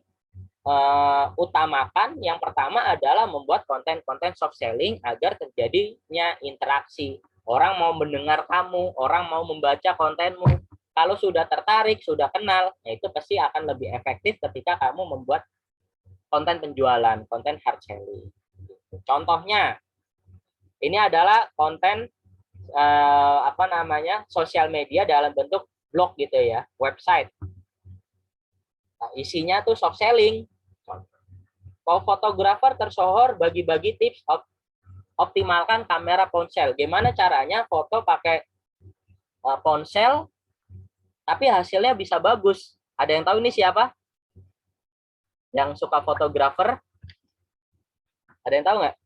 [SPEAKER 1] utamakan yang pertama adalah membuat konten-konten soft selling agar terjadinya interaksi. Orang mau mendengar kamu, orang mau membaca kontenmu. Kalau sudah tertarik, sudah kenal, ya itu pasti akan lebih efektif ketika kamu membuat konten penjualan, konten hard selling. Contohnya, ini adalah konten sosial media dalam bentuk blog gitu ya, website. Nah, isinya tuh soft selling. Fotografer tersohor bagi-bagi tips optimalkan kamera ponsel. Gimana caranya foto pakai ponsel tapi hasilnya bisa bagus? Ada yang tahu ini siapa? Yang suka fotografer? Ada yang tahu nggak?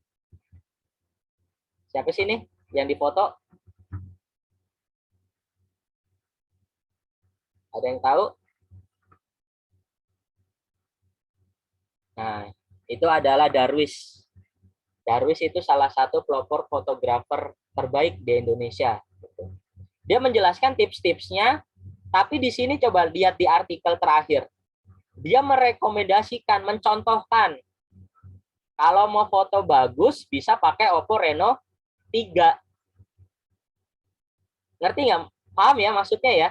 [SPEAKER 1] Siapa sih ini yang difoto? Ada yang tahu? Nah, itu adalah Darwis. Darwis itu salah satu pelopor fotografer terbaik di Indonesia. Dia menjelaskan tips-tipsnya, tapi di sini coba lihat di artikel terakhir. Dia merekomendasikan, mencontohkan, kalau mau foto bagus bisa pakai Oppo Reno 3. Ngerti nggak? Paham ya maksudnya ya?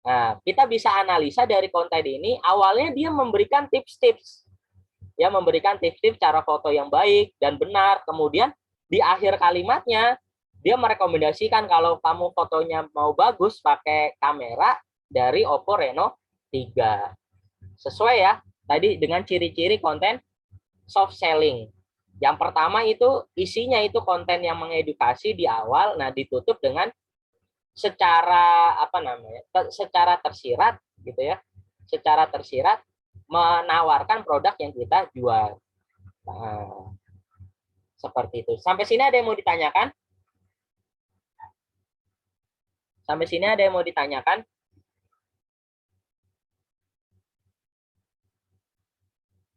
[SPEAKER 1] Nah, kita bisa analisa dari konten ini, awalnya dia memberikan tips-tips. Ya, memberikan tips-tips cara foto yang baik dan benar. Kemudian di akhir kalimatnya, dia merekomendasikan kalau kamu fotonya mau bagus, pakai kamera dari Oppo Reno 3. Sesuai ya, tadi dengan ciri-ciri konten soft selling. Yang pertama itu isinya itu konten yang mengedukasi di awal, nah ditutup dengan secara secara tersirat gitu ya, secara tersirat menawarkan produk yang kita jual. Nah, seperti itu. Sampai sini ada yang mau ditanyakan? Sampai sini ada yang mau ditanyakan?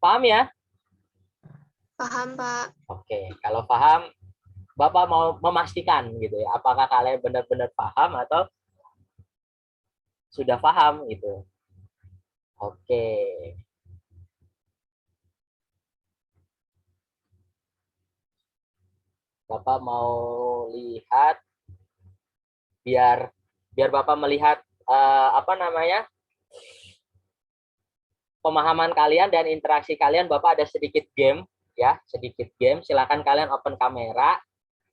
[SPEAKER 1] Paham ya?
[SPEAKER 2] Paham, Pak.
[SPEAKER 1] Oke, kalau paham, Bapak mau memastikan gitu ya, apakah kalian benar-benar paham atau sudah paham gitu. Oke. Bapak mau lihat biar Bapak melihat pemahaman kalian dan interaksi kalian, Bapak ada sedikit game ya, sedikit game. Silakan kalian open kamera.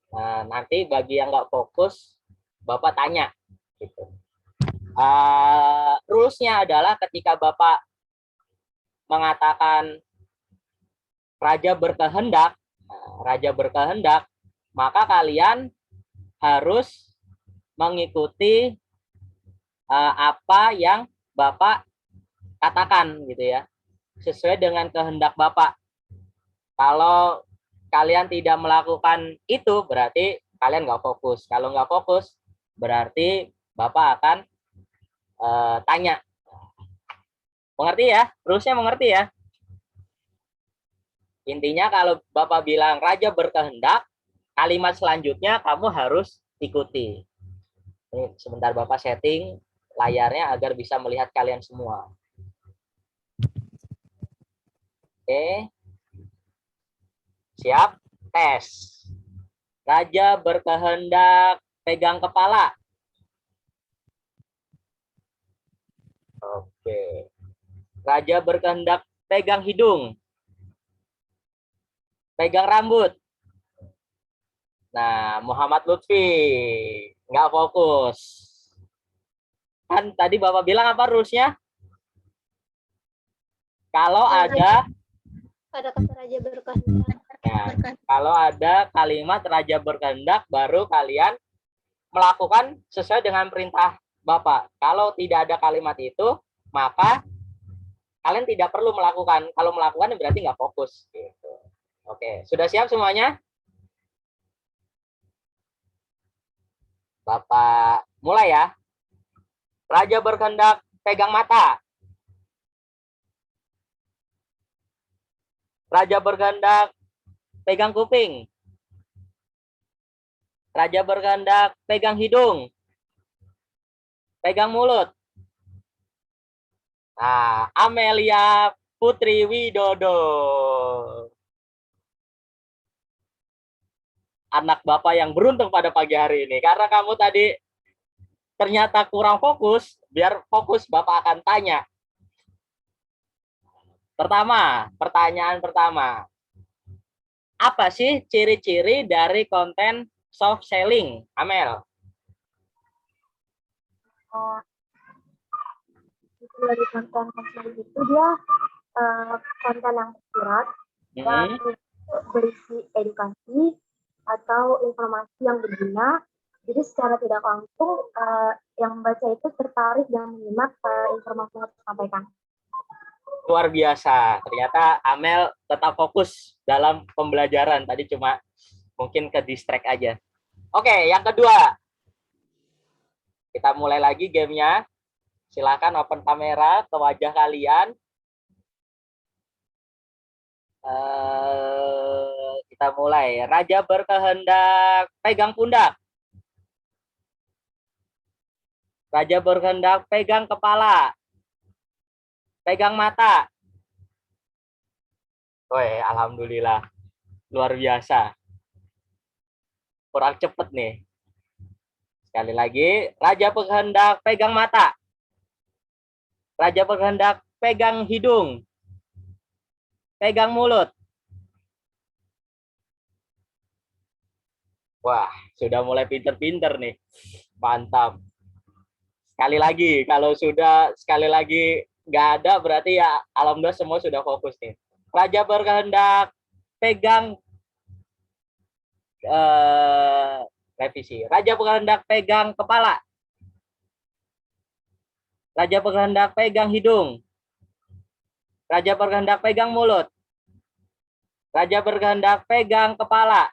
[SPEAKER 1] Nah, nanti bagi yang nggak fokus, Bapak tanya. Gitu. Rules-nya adalah ketika Bapak mengatakan raja berkehendak, maka kalian harus mengikuti apa yang Bapak katakan gitu ya, sesuai dengan kehendak Bapak. Kalau kalian tidak melakukan itu, berarti kalian nggak fokus. Kalau nggak fokus, berarti Bapak akan tanya. Mengerti ya? Terusnya mengerti ya? Intinya kalau Bapak bilang raja berkehendak, kalimat selanjutnya kamu harus ikuti. Ini sebentar Bapak setting layarnya agar bisa melihat kalian semua. Oke. Siap? Tes. Raja berkehendak pegang kepala. Oke. Raja berkehendak pegang hidung. Pegang rambut. Nah, Muhammad Lutfi nggak fokus. Kan tadi Bapak bilang apa rules-nya? Kalau ada
[SPEAKER 2] kata raja berkehendak.
[SPEAKER 1] ya, kalau ada kalimat raja berkehendak, baru kalian melakukan sesuai dengan perintah Bapak. Kalau tidak ada kalimat itu, maka kalian tidak perlu melakukan. Kalau melakukan berarti nggak fokus. Gitu. Oke, sudah siap semuanya? Bapak mulai ya. Raja berkehendak pegang mata. Raja berkehendak pegang kuping. Raja berkehendak pegang hidung. Pegang mulut. Nah, Amelia Putri Widodo. Anak Bapak yang beruntung pada pagi hari ini. Karena kamu tadi ternyata kurang fokus, biar fokus Bapak akan tanya. Pertanyaan pertama. Apa sih ciri-ciri dari konten soft selling, Amel?
[SPEAKER 2] Dari konten selling itu dia konten yang akurat, yang berisi edukasi atau informasi yang berguna. Jadi secara tidak langsung yang membaca itu tertarik dan menyimak informasi yang disampaikan.
[SPEAKER 1] Luar biasa. Ternyata Amel tetap fokus dalam pembelajaran. Tadi cuma mungkin ke distract aja. Oke, yang kedua. Kita mulai lagi gamenya. Silakan open kamera ke wajah kalian. Kita mulai. Raja berkehendak pegang pundak. Raja berkehendak pegang kepala. Pegang mata. Woi, alhamdulillah. Luar biasa. Kurang cepet nih. Sekali lagi, raja berkehendak pegang mata. Raja berkehendak pegang hidung. Pegang mulut. Wah, sudah mulai pinter-pinter nih. Mantap. Sekali lagi, kalau sudah sekali lagi nggak ada, berarti ya alhamdulillah semua sudah fokus nih. Raja berkehendak pegang revisi. Raja berkehendak pegang kepala. Raja berkehendak pegang hidung. Raja berkehendak pegang mulut. Raja berkehendak pegang kepala.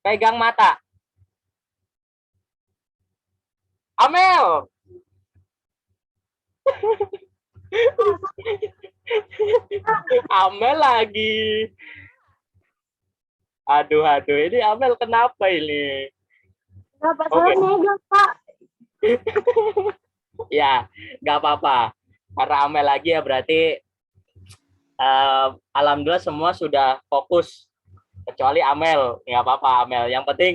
[SPEAKER 1] Pegang mata. Amel. Amel lagi. Aduh, ini Amel kenapa ini?
[SPEAKER 2] Pak, saya megang, Pak.
[SPEAKER 1] Ya, nggak apa-apa. Karena Amel lagi ya berarti alhamdulillah semua sudah fokus. Kecuali Amel, nggak apa-apa Amel. Yang penting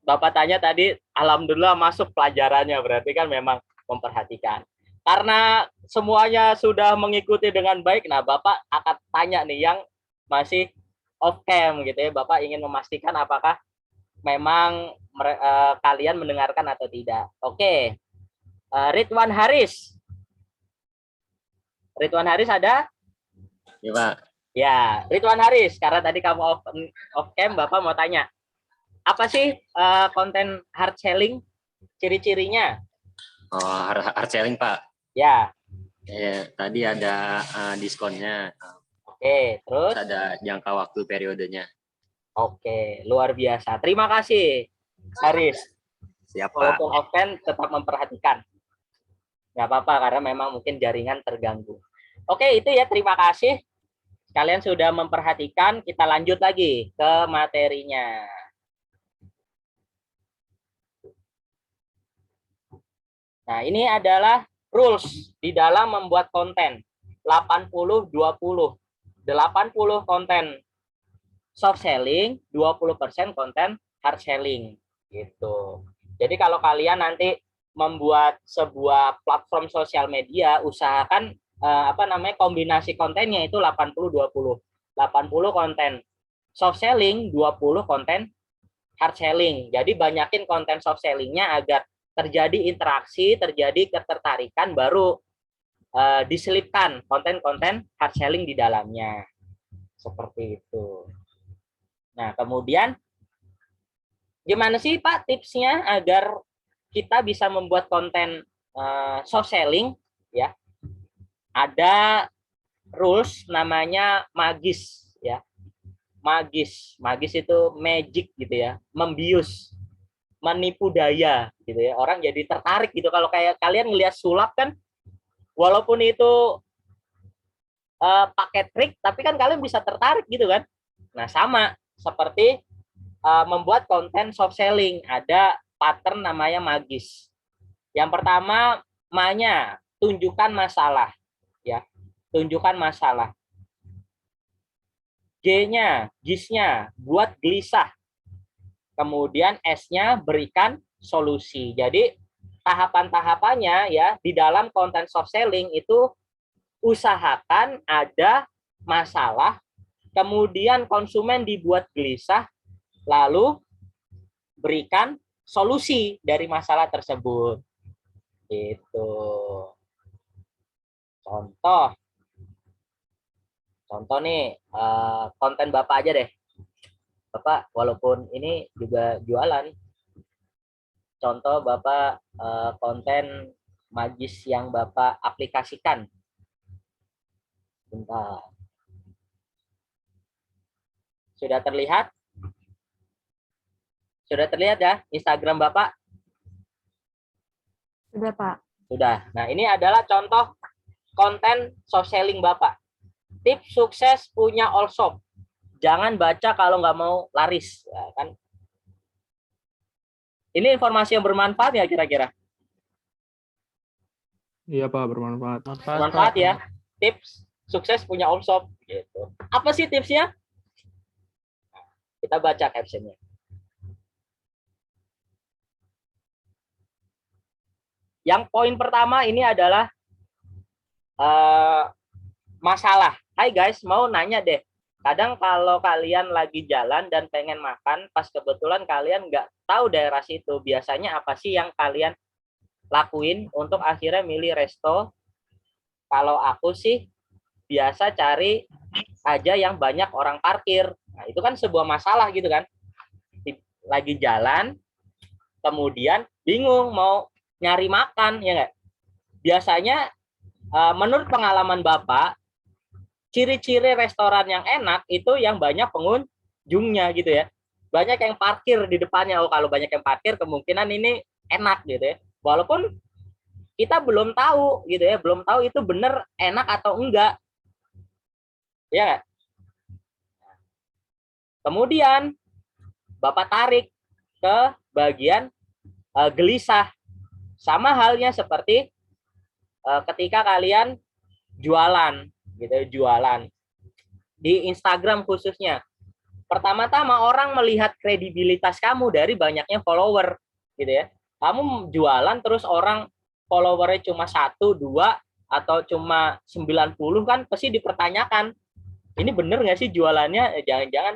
[SPEAKER 1] Bapak tanya tadi, alhamdulillah masuk pelajarannya. Berarti kan memang memperhatikan. karena semuanya sudah mengikuti dengan baik, nah Bapak akan tanya nih yang masih off cam gitu ya. Bapak ingin memastikan apakah memang kalian mendengarkan atau tidak. Oke. Ridwan Haris. Ridwan Haris ada?
[SPEAKER 8] Ya, Pak.
[SPEAKER 1] Ya, Ridwan Haris, karena tadi kamu off cam, Bapak mau tanya. Apa sih konten hard selling? Ciri-cirinya?
[SPEAKER 8] Oh, hard selling, Pak.
[SPEAKER 1] Ya.
[SPEAKER 8] Tadi ada diskonnya.
[SPEAKER 1] Oke, terus?
[SPEAKER 8] Ada jangka waktu periodenya.
[SPEAKER 1] Oke, luar biasa. Terima kasih, Haris.
[SPEAKER 8] Siap, Pak.
[SPEAKER 1] Walaupun off cam tetap memperhatikan. Nggak apa-apa, karena memang mungkin jaringan terganggu. Oke, itu ya, terima kasih. Kalian sudah memperhatikan, kita lanjut lagi ke materinya. Nah, ini adalah rules di dalam membuat konten. 80-20. 80 konten soft selling, 20% konten hard selling. Gitu. Jadi kalau kalian nanti membuat sebuah platform sosial media, usahakan kombinasi kontennya itu 80-20. 80 konten soft selling, 20 konten hard selling. Jadi banyakin konten soft sellingnya agar terjadi interaksi, terjadi ketertarikan, baru diselipkan konten-konten hard selling di dalamnya. Seperti itu. Nah, kemudian gimana sih Pak tipsnya agar kita bisa membuat konten soft selling? Ya, ada rules namanya magis, ya. Magis itu magic gitu ya, membius, menipu daya gitu ya. Orang jadi tertarik gitu. Kalau kayak kalian ngelihat sulap kan, walaupun itu pakai trik, tapi kan kalian bisa tertarik gitu kan. Nah, sama seperti membuat konten soft selling, ada pattern namanya magis. Yang pertama, ma-nya tunjukkan masalah, ya. Tunjukkan masalah. G-nya, GIS-nya buat gelisah. Kemudian S-nya berikan solusi. Jadi tahapan-tahapannya ya di dalam konten soft selling itu usahakan ada masalah, kemudian konsumen dibuat gelisah, lalu berikan solusi dari masalah tersebut. Itu contoh nih, konten Bapak aja deh. Bapak walaupun ini juga jualan, contoh Bapak konten magis yang Bapak aplikasikan. Bentar. Sudah terlihat? Sudah terlihat ya Instagram Bapak?
[SPEAKER 2] Sudah, Pak.
[SPEAKER 1] Sudah. Nah, ini adalah contoh konten soft selling Bapak. Tips sukses punya all shop. Jangan baca kalau nggak mau laris. Ya, kan? Ini informasi yang bermanfaat ya kira-kira?
[SPEAKER 5] Iya Pak, bermanfaat.
[SPEAKER 1] Bermanfaat ya. Tips sukses punya all shop. Gitu. Apa sih tipsnya? Kita baca captionnya. Yang poin pertama ini adalah masalah. Hai guys, mau nanya deh. Kadang kalau kalian lagi jalan dan pengen makan, pas kebetulan kalian nggak tahu daerah situ, biasanya apa sih yang kalian lakuin untuk akhirnya milih resto? Kalau aku sih biasa cari aja yang banyak orang parkir. Nah, itu kan sebuah masalah gitu kan. Lagi jalan, kemudian bingung mau nyari makan, ya nggak? Biasanya menurut pengalaman Bapak, ciri-ciri restoran yang enak itu yang banyak pengunjungnya gitu ya. Banyak yang parkir di depannya. Oh, kalau banyak yang parkir kemungkinan ini enak gitu ya. Walaupun kita belum tahu gitu ya, belum tahu itu bener enak atau enggak. Ya nggak? Kemudian Bapak tarik ke bagian gelisah. Sama halnya seperti ketika kalian jualan gitu, jualan di Instagram khususnya. Pertama-tama orang melihat kredibilitas kamu dari banyaknya follower gitu ya. Kamu jualan terus orang followernya cuma 1, 2, atau cuma 90 kan pasti dipertanyakan. Ini bener nggak sih jualannya? Jangan-jangan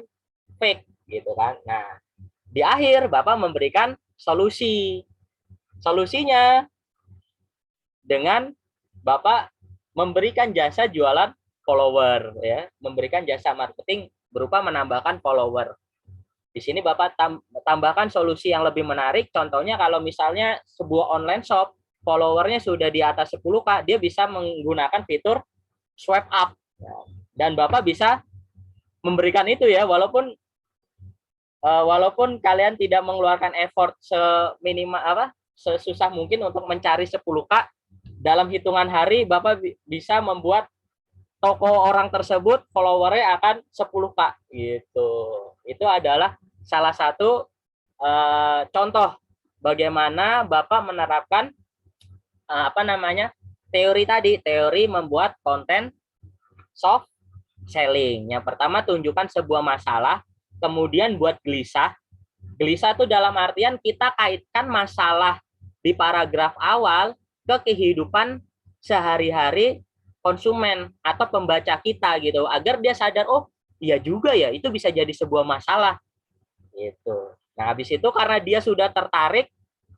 [SPEAKER 1] fake gitu kan. Nah, di akhir Bapak memberikan solusi. Solusinya dengan Bapak memberikan jasa jualan follower ya, memberikan jasa marketing berupa menambahkan follower. Di sini Bapak tambahkan solusi yang lebih menarik. Contohnya kalau misalnya sebuah online shop followernya sudah di atas 10K, dia bisa menggunakan fitur swipe up. Dan Bapak bisa memberikan itu ya, walaupun kalian tidak mengeluarkan effort sesusah mungkin untuk mencari 10K, dalam hitungan hari Bapak bisa membuat toko orang tersebut followernya akan 10K gitu. Itu adalah salah satu contoh bagaimana Bapak menerapkan teori tadi, teori membuat konten soft selling. Yang pertama, tunjukkan sebuah masalah, kemudian buat gelisah. Gelisah itu dalam artian kita kaitkan masalah di paragraf awal ke kehidupan sehari-hari konsumen atau pembaca kita gitu, agar dia sadar, oh iya juga ya, itu bisa jadi sebuah masalah gitu. Nah, habis itu karena dia sudah tertarik,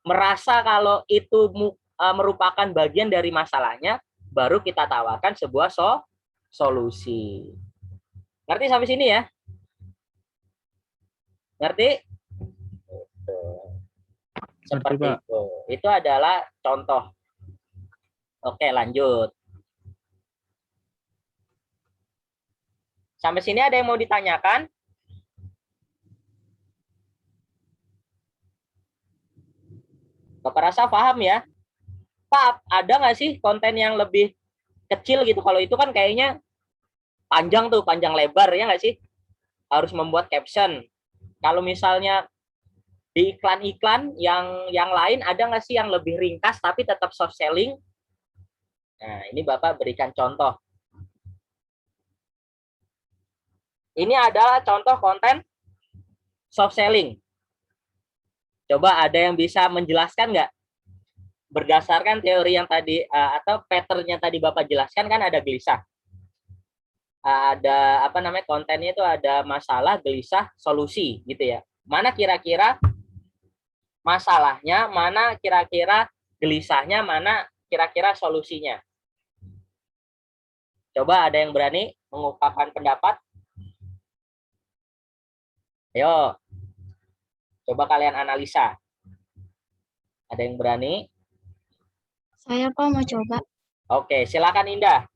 [SPEAKER 1] merasa kalau itu merupakan bagian dari masalahnya, baru kita tawarkan sebuah solusi. Ngerti sampai sini ya? Ngerti? Seperti itu. Itu adalah contoh. Oke, lanjut. Sampai sini ada yang mau ditanyakan? Bapak rasa paham ya? Pak, ada nggak sih konten yang lebih kecil gitu? Kalau itu kan kayaknya panjang tuh, panjang lebar ya nggak sih? Harus membuat caption. Kalau misalnya di iklan-iklan yang lain, ada nggak sih yang lebih ringkas tapi tetap soft selling? Nah, ini Bapak berikan contoh. Ini adalah contoh konten soft selling. Coba ada yang bisa menjelaskan nggak? Berdasarkan teori yang tadi atau pattern-nya tadi Bapak jelaskan, kan ada gelisah. Ada kontennya itu ada masalah, gelisah, solusi gitu ya. Mana kira-kira masalahnya, mana kira-kira gelisahnya, mana kira-kira solusinya? Coba ada yang berani mengungkapkan pendapat? Ayo, coba kalian analisa. Ada yang berani?
[SPEAKER 2] Saya Pak mau coba.
[SPEAKER 1] Oke, silakan Indah.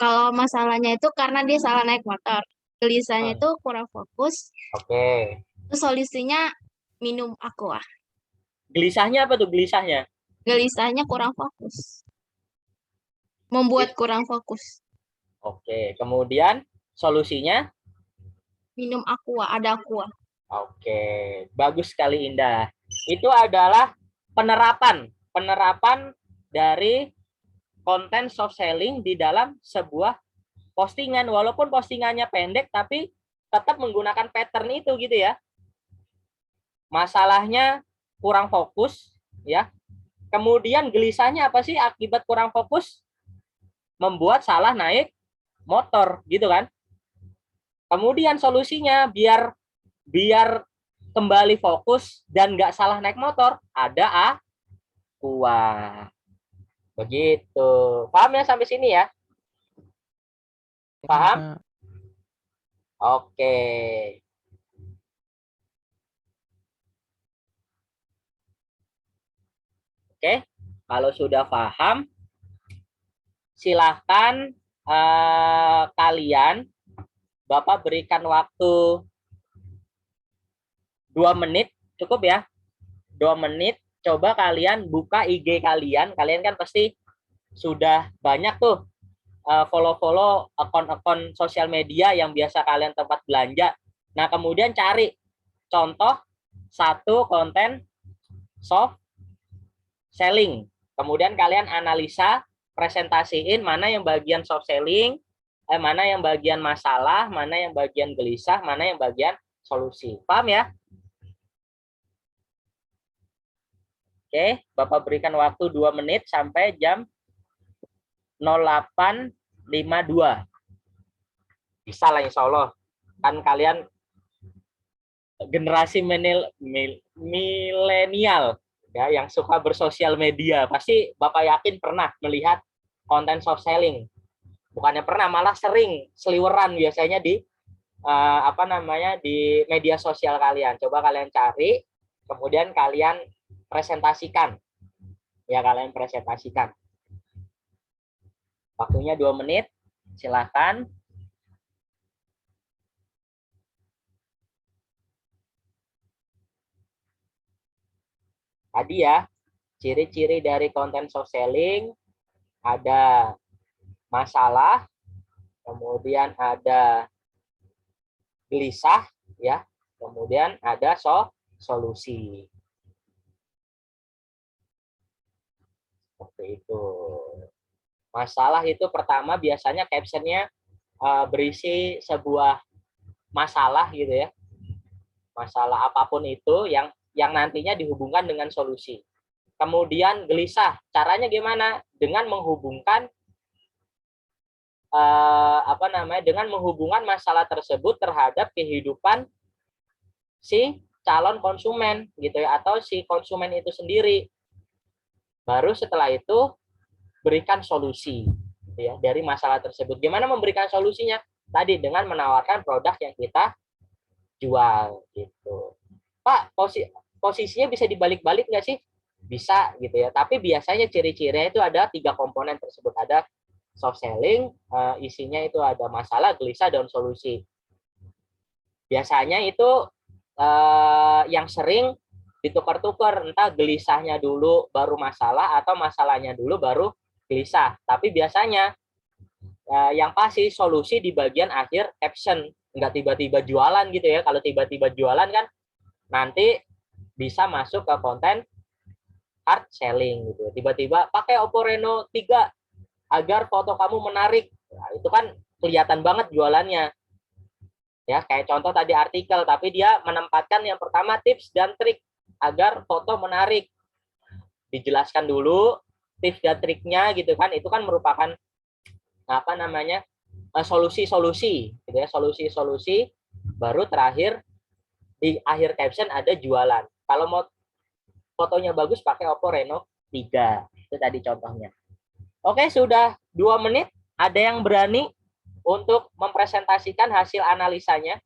[SPEAKER 2] Kalau masalahnya itu karena dia salah naik motor. Gelisahnya itu kurang fokus.
[SPEAKER 1] Oke.
[SPEAKER 2] Terus solusinya minum aqua.
[SPEAKER 1] Gelisahnya apa tuh gelisahnya?
[SPEAKER 2] Gelisahnya kurang fokus. Membuat kurang fokus.
[SPEAKER 1] Oke, kemudian solusinya?
[SPEAKER 2] Minum aqua, ada aqua.
[SPEAKER 1] Oke, bagus sekali Indah. Itu adalah penerapan dari konten soft selling di dalam sebuah postingan, walaupun postingannya pendek tapi tetap menggunakan pattern itu gitu ya. Masalahnya kurang fokus ya. Kemudian gelisahnya apa sih akibat kurang fokus? Membuat salah naik motor gitu kan. Kemudian solusinya biar kembali fokus dan nggak salah naik motor, ada aqua. Begitu. Paham ya sampai sini ya? Paham? Oke. Oke, kalau sudah paham, silahkan kalian, Bapak berikan waktu 2 menit, cukup ya? 2 menit, coba kalian buka IG kalian. Kalian kan pasti sudah banyak tuh follow-follow akun-akun sosial media yang biasa kalian tempat belanja. Nah, kemudian cari contoh satu konten soft selling. Kemudian kalian analisa, presentasiin mana yang bagian soft selling, mana yang bagian masalah, mana yang bagian gelisah, mana yang bagian solusi. Paham ya? Oke, Bapak berikan waktu 2 menit sampai jam 08.52. Bisa lah insya Allah. Kan kalian generasi milenial ya yang suka bersosial media. Pasti Bapak yakin pernah melihat konten soft selling. Bukannya pernah, malah sering seliweran biasanya di di media sosial kalian. Coba kalian cari, kemudian kalian presentasikan. Ya, kalian presentasikan. Waktunya 2 menit. Silakan. Tadi ya, ciri-ciri dari konten soft selling ada masalah, kemudian ada gelisah, ya, kemudian ada solusi. Seperti itu. Masalah itu pertama biasanya captionnya berisi sebuah masalah gitu ya. Masalah apapun itu yang nantinya dihubungkan dengan solusi. Kemudian gelisah, caranya gimana? Dengan menghubungkan dengan menghubungkan masalah tersebut terhadap kehidupan si calon konsumen gitu ya, atau si konsumen itu sendiri. Baru setelah itu berikan solusi gitu ya dari masalah tersebut. Gimana memberikan solusinya? Tadi dengan menawarkan produk yang kita jual gitu. Pak, posisinya bisa dibalik-balik nggak sih? Bisa gitu ya. Tapi biasanya ciri-cirinya itu ada 3 komponen tersebut. Ada soft selling, isinya itu ada masalah, gelisah, dan solusi. Biasanya itu yang sering ditukar-tukar, entah gelisahnya dulu baru masalah atau masalahnya dulu baru gelisah. Tapi biasanya yang pasti solusi di bagian akhir caption, nggak tiba-tiba jualan gitu ya. Kalau tiba-tiba jualan kan nanti bisa masuk ke konten hard selling gitu. Tiba-tiba pakai Oppo Reno 3 agar foto kamu menarik. Nah, itu kan kelihatan banget jualannya. Ya, kayak contoh tadi artikel, tapi dia menempatkan yang pertama tips dan trik agar foto menarik. Dijelaskan dulu tips dan triknya gitu kan. Itu kan merupakan solusi-solusi gitu ya, solusi-solusi. Baru terakhir di akhir caption ada jualan. Kalau mau fotonya bagus pakai Oppo Reno 3. Itu tadi contohnya. Oke, sudah 2 menit. Ada yang berani untuk mempresentasikan hasil analisanya?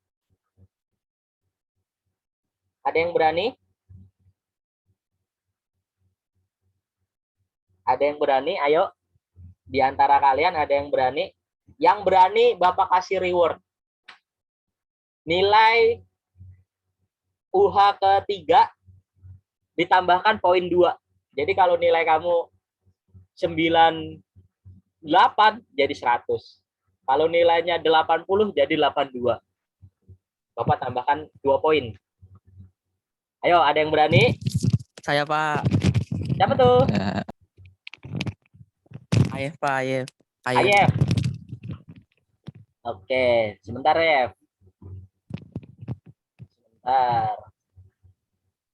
[SPEAKER 1] Ada yang berani? Ada yang berani? Ayo. Di antara kalian ada yang berani? Yang berani Bapak kasih reward. Nilai UH ketiga ditambahkan poin 2. Jadi kalau nilai kamu 98 jadi 100. Kalau nilainya 80 jadi 82. Bapak tambahkan 2 poin. Ayo, ada yang berani?
[SPEAKER 9] Saya, Pak.
[SPEAKER 1] Siapa tuh?
[SPEAKER 9] Ayef, Pak. Ayef.
[SPEAKER 1] Ayef. Oke, sebentar ya. Sebentar.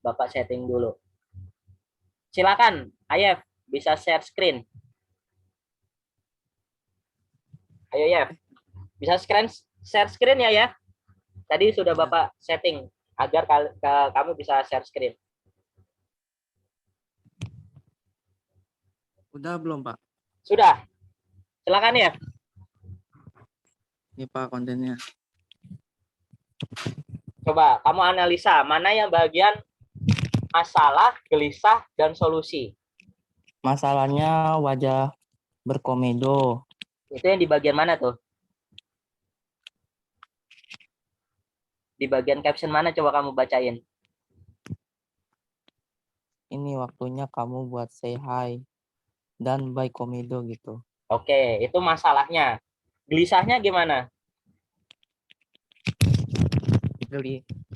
[SPEAKER 1] Bapak setting dulu. Silakan, Ayef, bisa share screen. Ayo ya, bisa share screen ya. Tadi sudah Bapak setting agar kamu bisa share screen.
[SPEAKER 9] Udah belum, Pak?
[SPEAKER 1] Sudah. Silakan ya.
[SPEAKER 9] Ini, Pak, kontennya.
[SPEAKER 1] Coba kamu analisa mana yang bagian masalah, gelisah, dan solusi.
[SPEAKER 9] Masalahnya wajah berkomedo.
[SPEAKER 1] Itu yang di bagian mana tuh? Di bagian caption mana coba kamu bacain?
[SPEAKER 9] Ini waktunya kamu buat say hi dan by komedo gitu.
[SPEAKER 1] Oke, itu masalahnya. Gelisahnya gimana?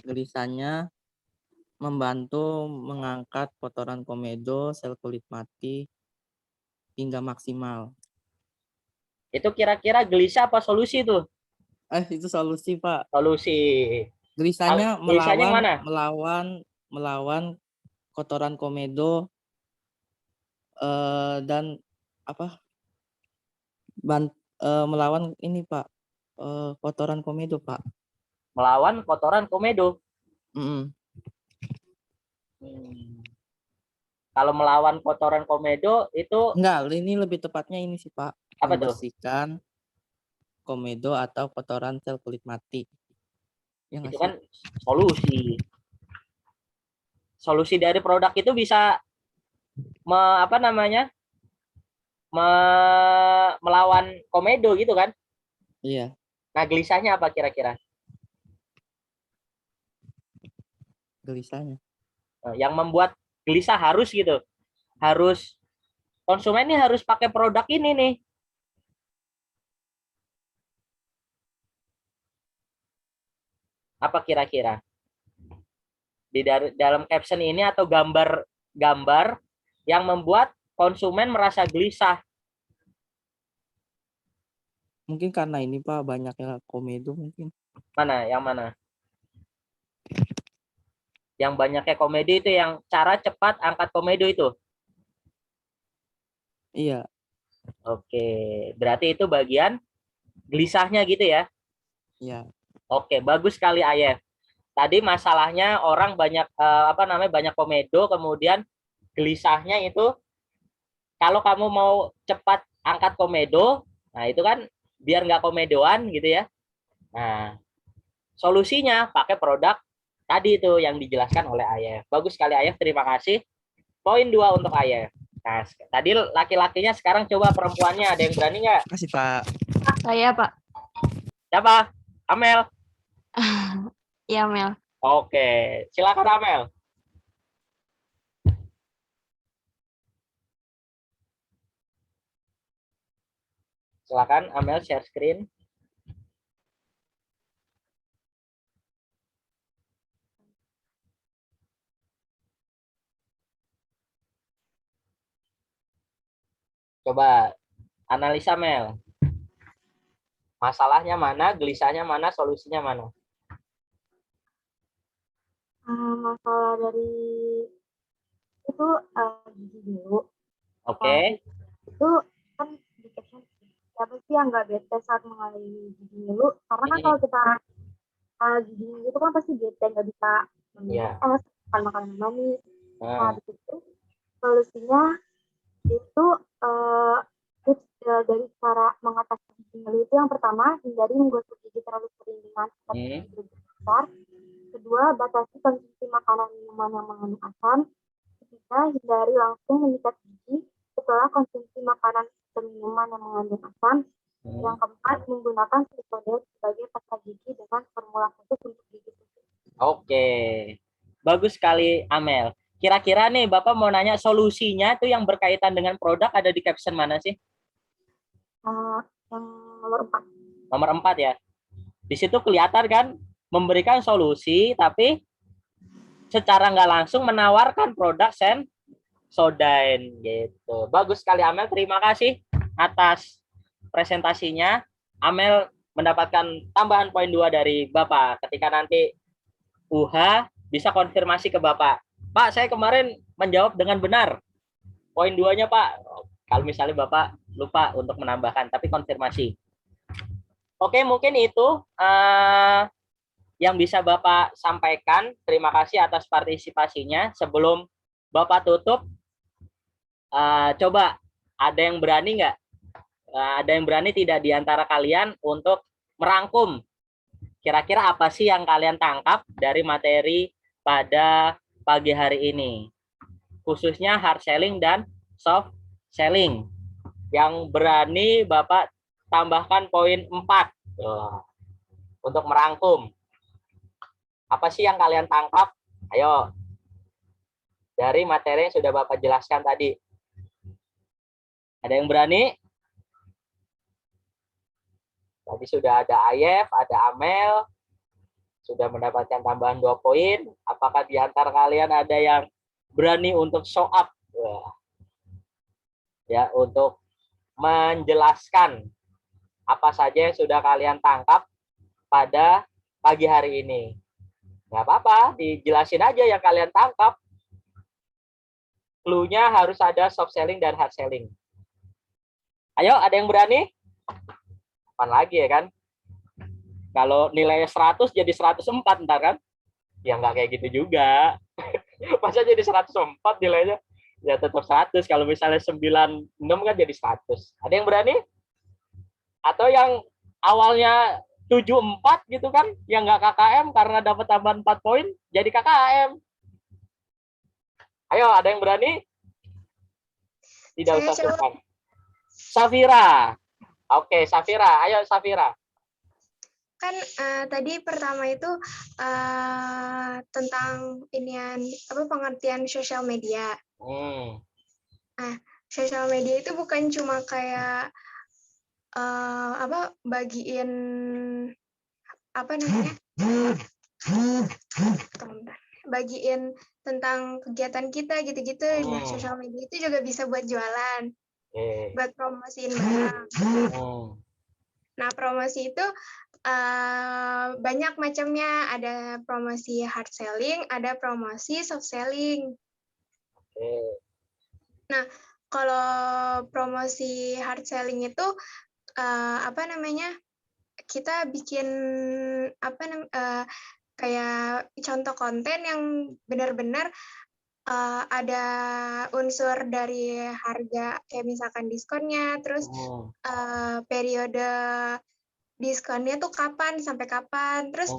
[SPEAKER 9] Gelisahnya membantu mengangkat kotoran komedo, sel kulit mati hingga maksimal.
[SPEAKER 1] Itu kira-kira gelisah apa solusi tuh?
[SPEAKER 9] Itu solusi, Pak.
[SPEAKER 1] Solusi.
[SPEAKER 9] Gelisahnya
[SPEAKER 1] Gelisahnya mana?
[SPEAKER 9] melawan kotoran komedo dan apa melawan ini Pak, kotoran komedo Pak.
[SPEAKER 1] Melawan kotoran komedo.
[SPEAKER 9] Mm-mm.
[SPEAKER 1] Kalau melawan kotoran komedo itu
[SPEAKER 9] Enggak, ini lebih tepatnya ini sih Pak,
[SPEAKER 1] apa tuh?
[SPEAKER 9] membersihkan komedo atau kotoran sel kulit mati. Ya nggak
[SPEAKER 1] Itu
[SPEAKER 9] sih?
[SPEAKER 1] kan solusi. Solusi dari produk itu bisa apa namanya? Melawan komedo gitu kan?
[SPEAKER 9] Iya,
[SPEAKER 1] Nah, gelisahnya apa kira-kira?
[SPEAKER 9] gelisahnya.
[SPEAKER 1] Yang membuat gelisah harus gitu. Harus konsumen ini harus pakai produk ini nih. Apa kira-kira? Di dalam caption ini atau gambar yang membuat konsumen merasa gelisah.
[SPEAKER 9] Mungkin karena ini Pak banyaknya komedo mungkin.
[SPEAKER 1] Mana? Yang mana? Yang banyaknya komedi itu yang cara cepat angkat komedo itu.
[SPEAKER 9] Iya.
[SPEAKER 1] Oke, berarti itu bagian gelisahnya gitu ya.
[SPEAKER 9] Iya.
[SPEAKER 1] Oke, bagus sekali Ayef. Tadi masalahnya orang banyak banyak komedo, kemudian gelisahnya itu kalau kamu mau cepat angkat komedo, nah itu kan biar nggak komedoan gitu ya. Nah, solusinya pakai produk tadi itu yang dijelaskan oleh Ayef. Bagus sekali Ayef, terima kasih. Poin 2 untuk Ayef. Nah, tadi laki-lakinya, sekarang coba perempuannya. Ada yang berani nggak?
[SPEAKER 9] Makasih Pak.
[SPEAKER 2] Saya Pak.
[SPEAKER 1] Siapa? Amel?
[SPEAKER 2] Ya Mel.
[SPEAKER 1] Oke, silakan Amel. Silakan Amel share screen. Coba analisa Mel. Masalahnya mana, gelisahnya mana, solusinya mana?
[SPEAKER 3] Masalah dari itu gigi dulu.
[SPEAKER 1] Oke.
[SPEAKER 3] Itu kan di caption siapa sih yang nggak bete saat mengalami gigi dulu? Karena kan kalau kita gigi itu kan pasti bete, nggak bisa minum es, makan makanan manis. Nah, itu solusinya itu tips dari cara mengatasi gigi ngeluh itu yang pertama, hindari menggosok gigi terlalu sering dengan gigi besar. Kedua, batasi konsumsi makanan minuman yang mengandung asam. Ketiga, hindari langsung menyikat gigi setelah konsumsi makanan atau minuman yang mengandung asam. Yang keempat, menggunakan silikone sebagai pasta gigi dengan formula khusus untuk gigi.
[SPEAKER 1] Oke, bagus sekali Amel. Kira-kira nih Bapak mau nanya solusinya itu yang berkaitan dengan produk ada di caption mana sih?
[SPEAKER 3] Yang nomor 4.
[SPEAKER 1] Nomor 4 ya. Di situ kelihatan kan memberikan solusi tapi secara nggak langsung menawarkan produk Sensodyne gitu. Bagus sekali Amel, terima kasih atas presentasinya. Amel mendapatkan tambahan poin 2 dari Bapak. Ketika nanti UH bisa konfirmasi ke Bapak. Pak, saya kemarin menjawab dengan benar. Poin 2-nya Pak. Kalau misalnya Bapak lupa untuk menambahkan, tapi konfirmasi. Oke, mungkin itu yang bisa Bapak sampaikan. Terima kasih atas partisipasinya. Sebelum Bapak tutup, coba ada yang berani nggak? Ada yang berani tidak di antara kalian untuk merangkum kira-kira apa sih yang kalian tangkap dari materi pada pagi hari ini? Khususnya hard selling dan soft selling. Yang berani Bapak tambahkan poin 4 untuk merangkum. Apa sih yang kalian tangkap? Ayo. Dari materi yang sudah Bapak jelaskan tadi. Ada yang berani? Tadi sudah ada Ayef, ada Amel, sudah mendapatkan tambahan 2 poin. Apakah di antara kalian ada yang berani untuk show up? Ya, untuk menjelaskan apa saja yang sudah kalian tangkap pada pagi hari ini. Nggak apa-apa, dijelasin aja yang kalian tangkap. Clue-nya harus ada soft selling dan hard selling. Ayo, ada yang berani? Kapan lagi ya kan? Kalau nilainya 100 jadi 104 ntar kan? Ya nggak kayak gitu juga. Masa jadi 104 nilainya? Ya tetap 100. Kalau misalnya 96 kan jadi 100. Ada yang berani? Atau yang awalnya 74 gitu kan? Yang nggak KKM karena dapat tambahan 4 poin, jadi KKM. Ayo, ada yang berani? Tidak usah sungkan. Safira. Oke, Safira. Ayo, Safira.
[SPEAKER 10] Kan tadi pertama itu tentang pengertian sosial media. Nah, sosial media itu bukan cuma kayak bagiin bagiin tentang kegiatan kita gitu-gitu. Nah, sosial media itu juga bisa buat jualan, buat promosiin barang. Nah, promosi itu banyak macamnya. Ada promosi hard selling, ada promosi soft selling. Nah, kalau promosi hard selling itu kita bikin kayak contoh konten yang benar-benar ada unsur dari harga, kayak misalkan diskonnya, terus periode diskonnya tuh kapan sampai kapan, terus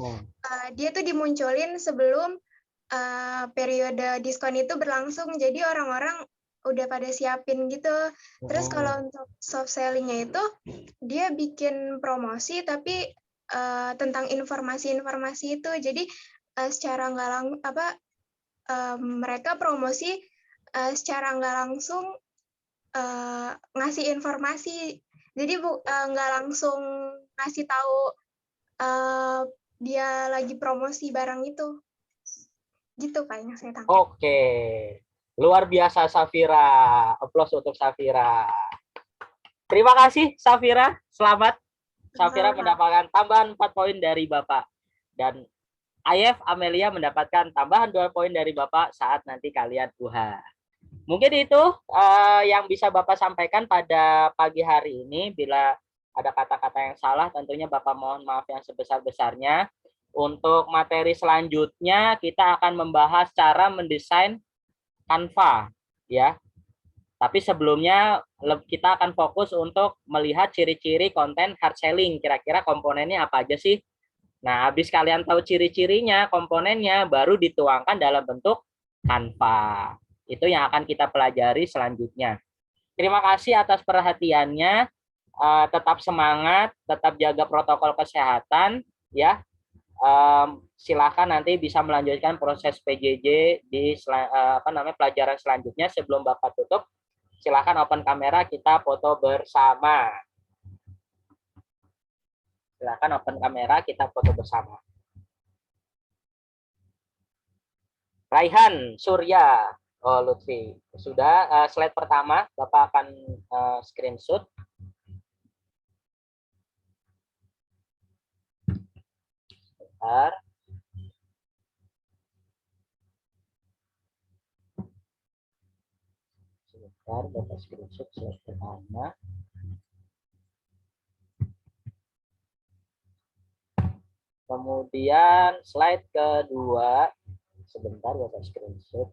[SPEAKER 10] dia tuh dimunculin sebelum periode diskon itu berlangsung, jadi orang-orang udah pada siapin gitu. Terus kalau untuk soft selling-nya itu dia bikin promosi tapi tentang informasi-informasi itu, jadi secara mereka promosi secara nggak langsung ngasih informasi, jadi nggak langsung ngasih tahu dia lagi promosi barang itu, gitu kayaknya saya tangkap.
[SPEAKER 1] Oke, luar biasa Safira, aplaus untuk Safira. Terima kasih Safira, selamat. Safira mendapatkan tambahan 4 poin dari Bapak, dan Ayef Amelia mendapatkan tambahan 2 poin dari Bapak saat nanti kalian UHA. Mungkin itu yang bisa Bapak sampaikan pada pagi hari ini. Bila ada kata-kata yang salah, tentunya Bapak mohon maaf yang sebesar-besarnya. Untuk materi selanjutnya, kita akan membahas cara mendesain Canva, ya. Tapi sebelumnya kita akan fokus untuk melihat ciri-ciri konten hard selling. Kira-kira komponennya apa aja sih? Nah, habis kalian tahu ciri-cirinya, komponennya, baru dituangkan dalam bentuk Canva. Itu yang akan kita pelajari selanjutnya. Terima kasih atas perhatiannya. Tetap semangat, tetap jaga protokol kesehatan, ya. Silakan nanti bisa melanjutkan proses PJJ di pelajaran selanjutnya. Sebelum Bapak tutup, silakan open kamera, kita foto bersama. Silakan open kamera, kita foto bersama. Raihan Surya, Lutfi, sudah. Slide pertama Bapak akan screenshot. Sebentar. Bapak screenshot slide pertama. Kemudian slide kedua, sebentar Bapak screenshot.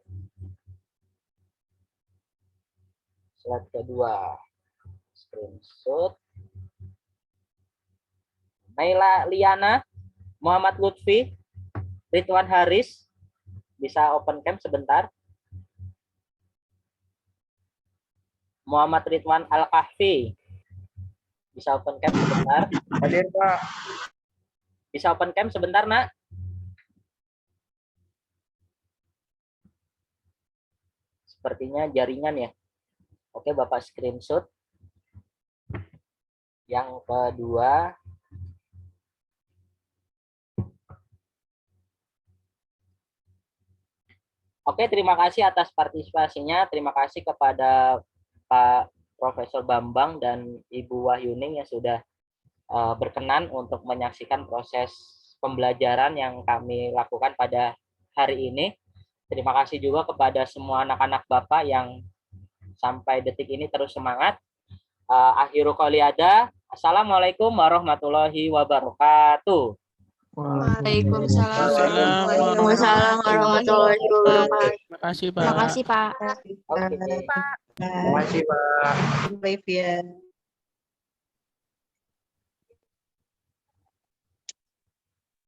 [SPEAKER 1] Slide kedua, screenshot. Naila Liana, Muhammad Lutfi, Ridwan Haris, bisa open cam sebentar. Muhammad Ridwan Al-Kahfi, bisa open cam sebentar.
[SPEAKER 6] Hadir, Pak.
[SPEAKER 1] Bisa open cam sebentar, Nak. Sepertinya jaringan ya. Oke, Bapak screenshot. Yang kedua, oke, terima kasih atas partisipasinya. Terima kasih kepada Pak Profesor Bambang dan Ibu Wahyuning yang sudah berkenan untuk menyaksikan proses pembelajaran yang kami lakukan pada hari ini. Terima kasih juga kepada semua anak-anak Bapak yang sampai detik ini terus semangat. Akhirul qouli ada. Assalamualaikum warahmatullahi wabarakatuh.
[SPEAKER 2] Waalaikumsalam warahmatullahi wabarakatuh.
[SPEAKER 7] Terima kasih, Pak.
[SPEAKER 2] Terima kasih, Pak.
[SPEAKER 1] Oke.
[SPEAKER 6] Terima kasih, Pak.
[SPEAKER 11] Baik ya.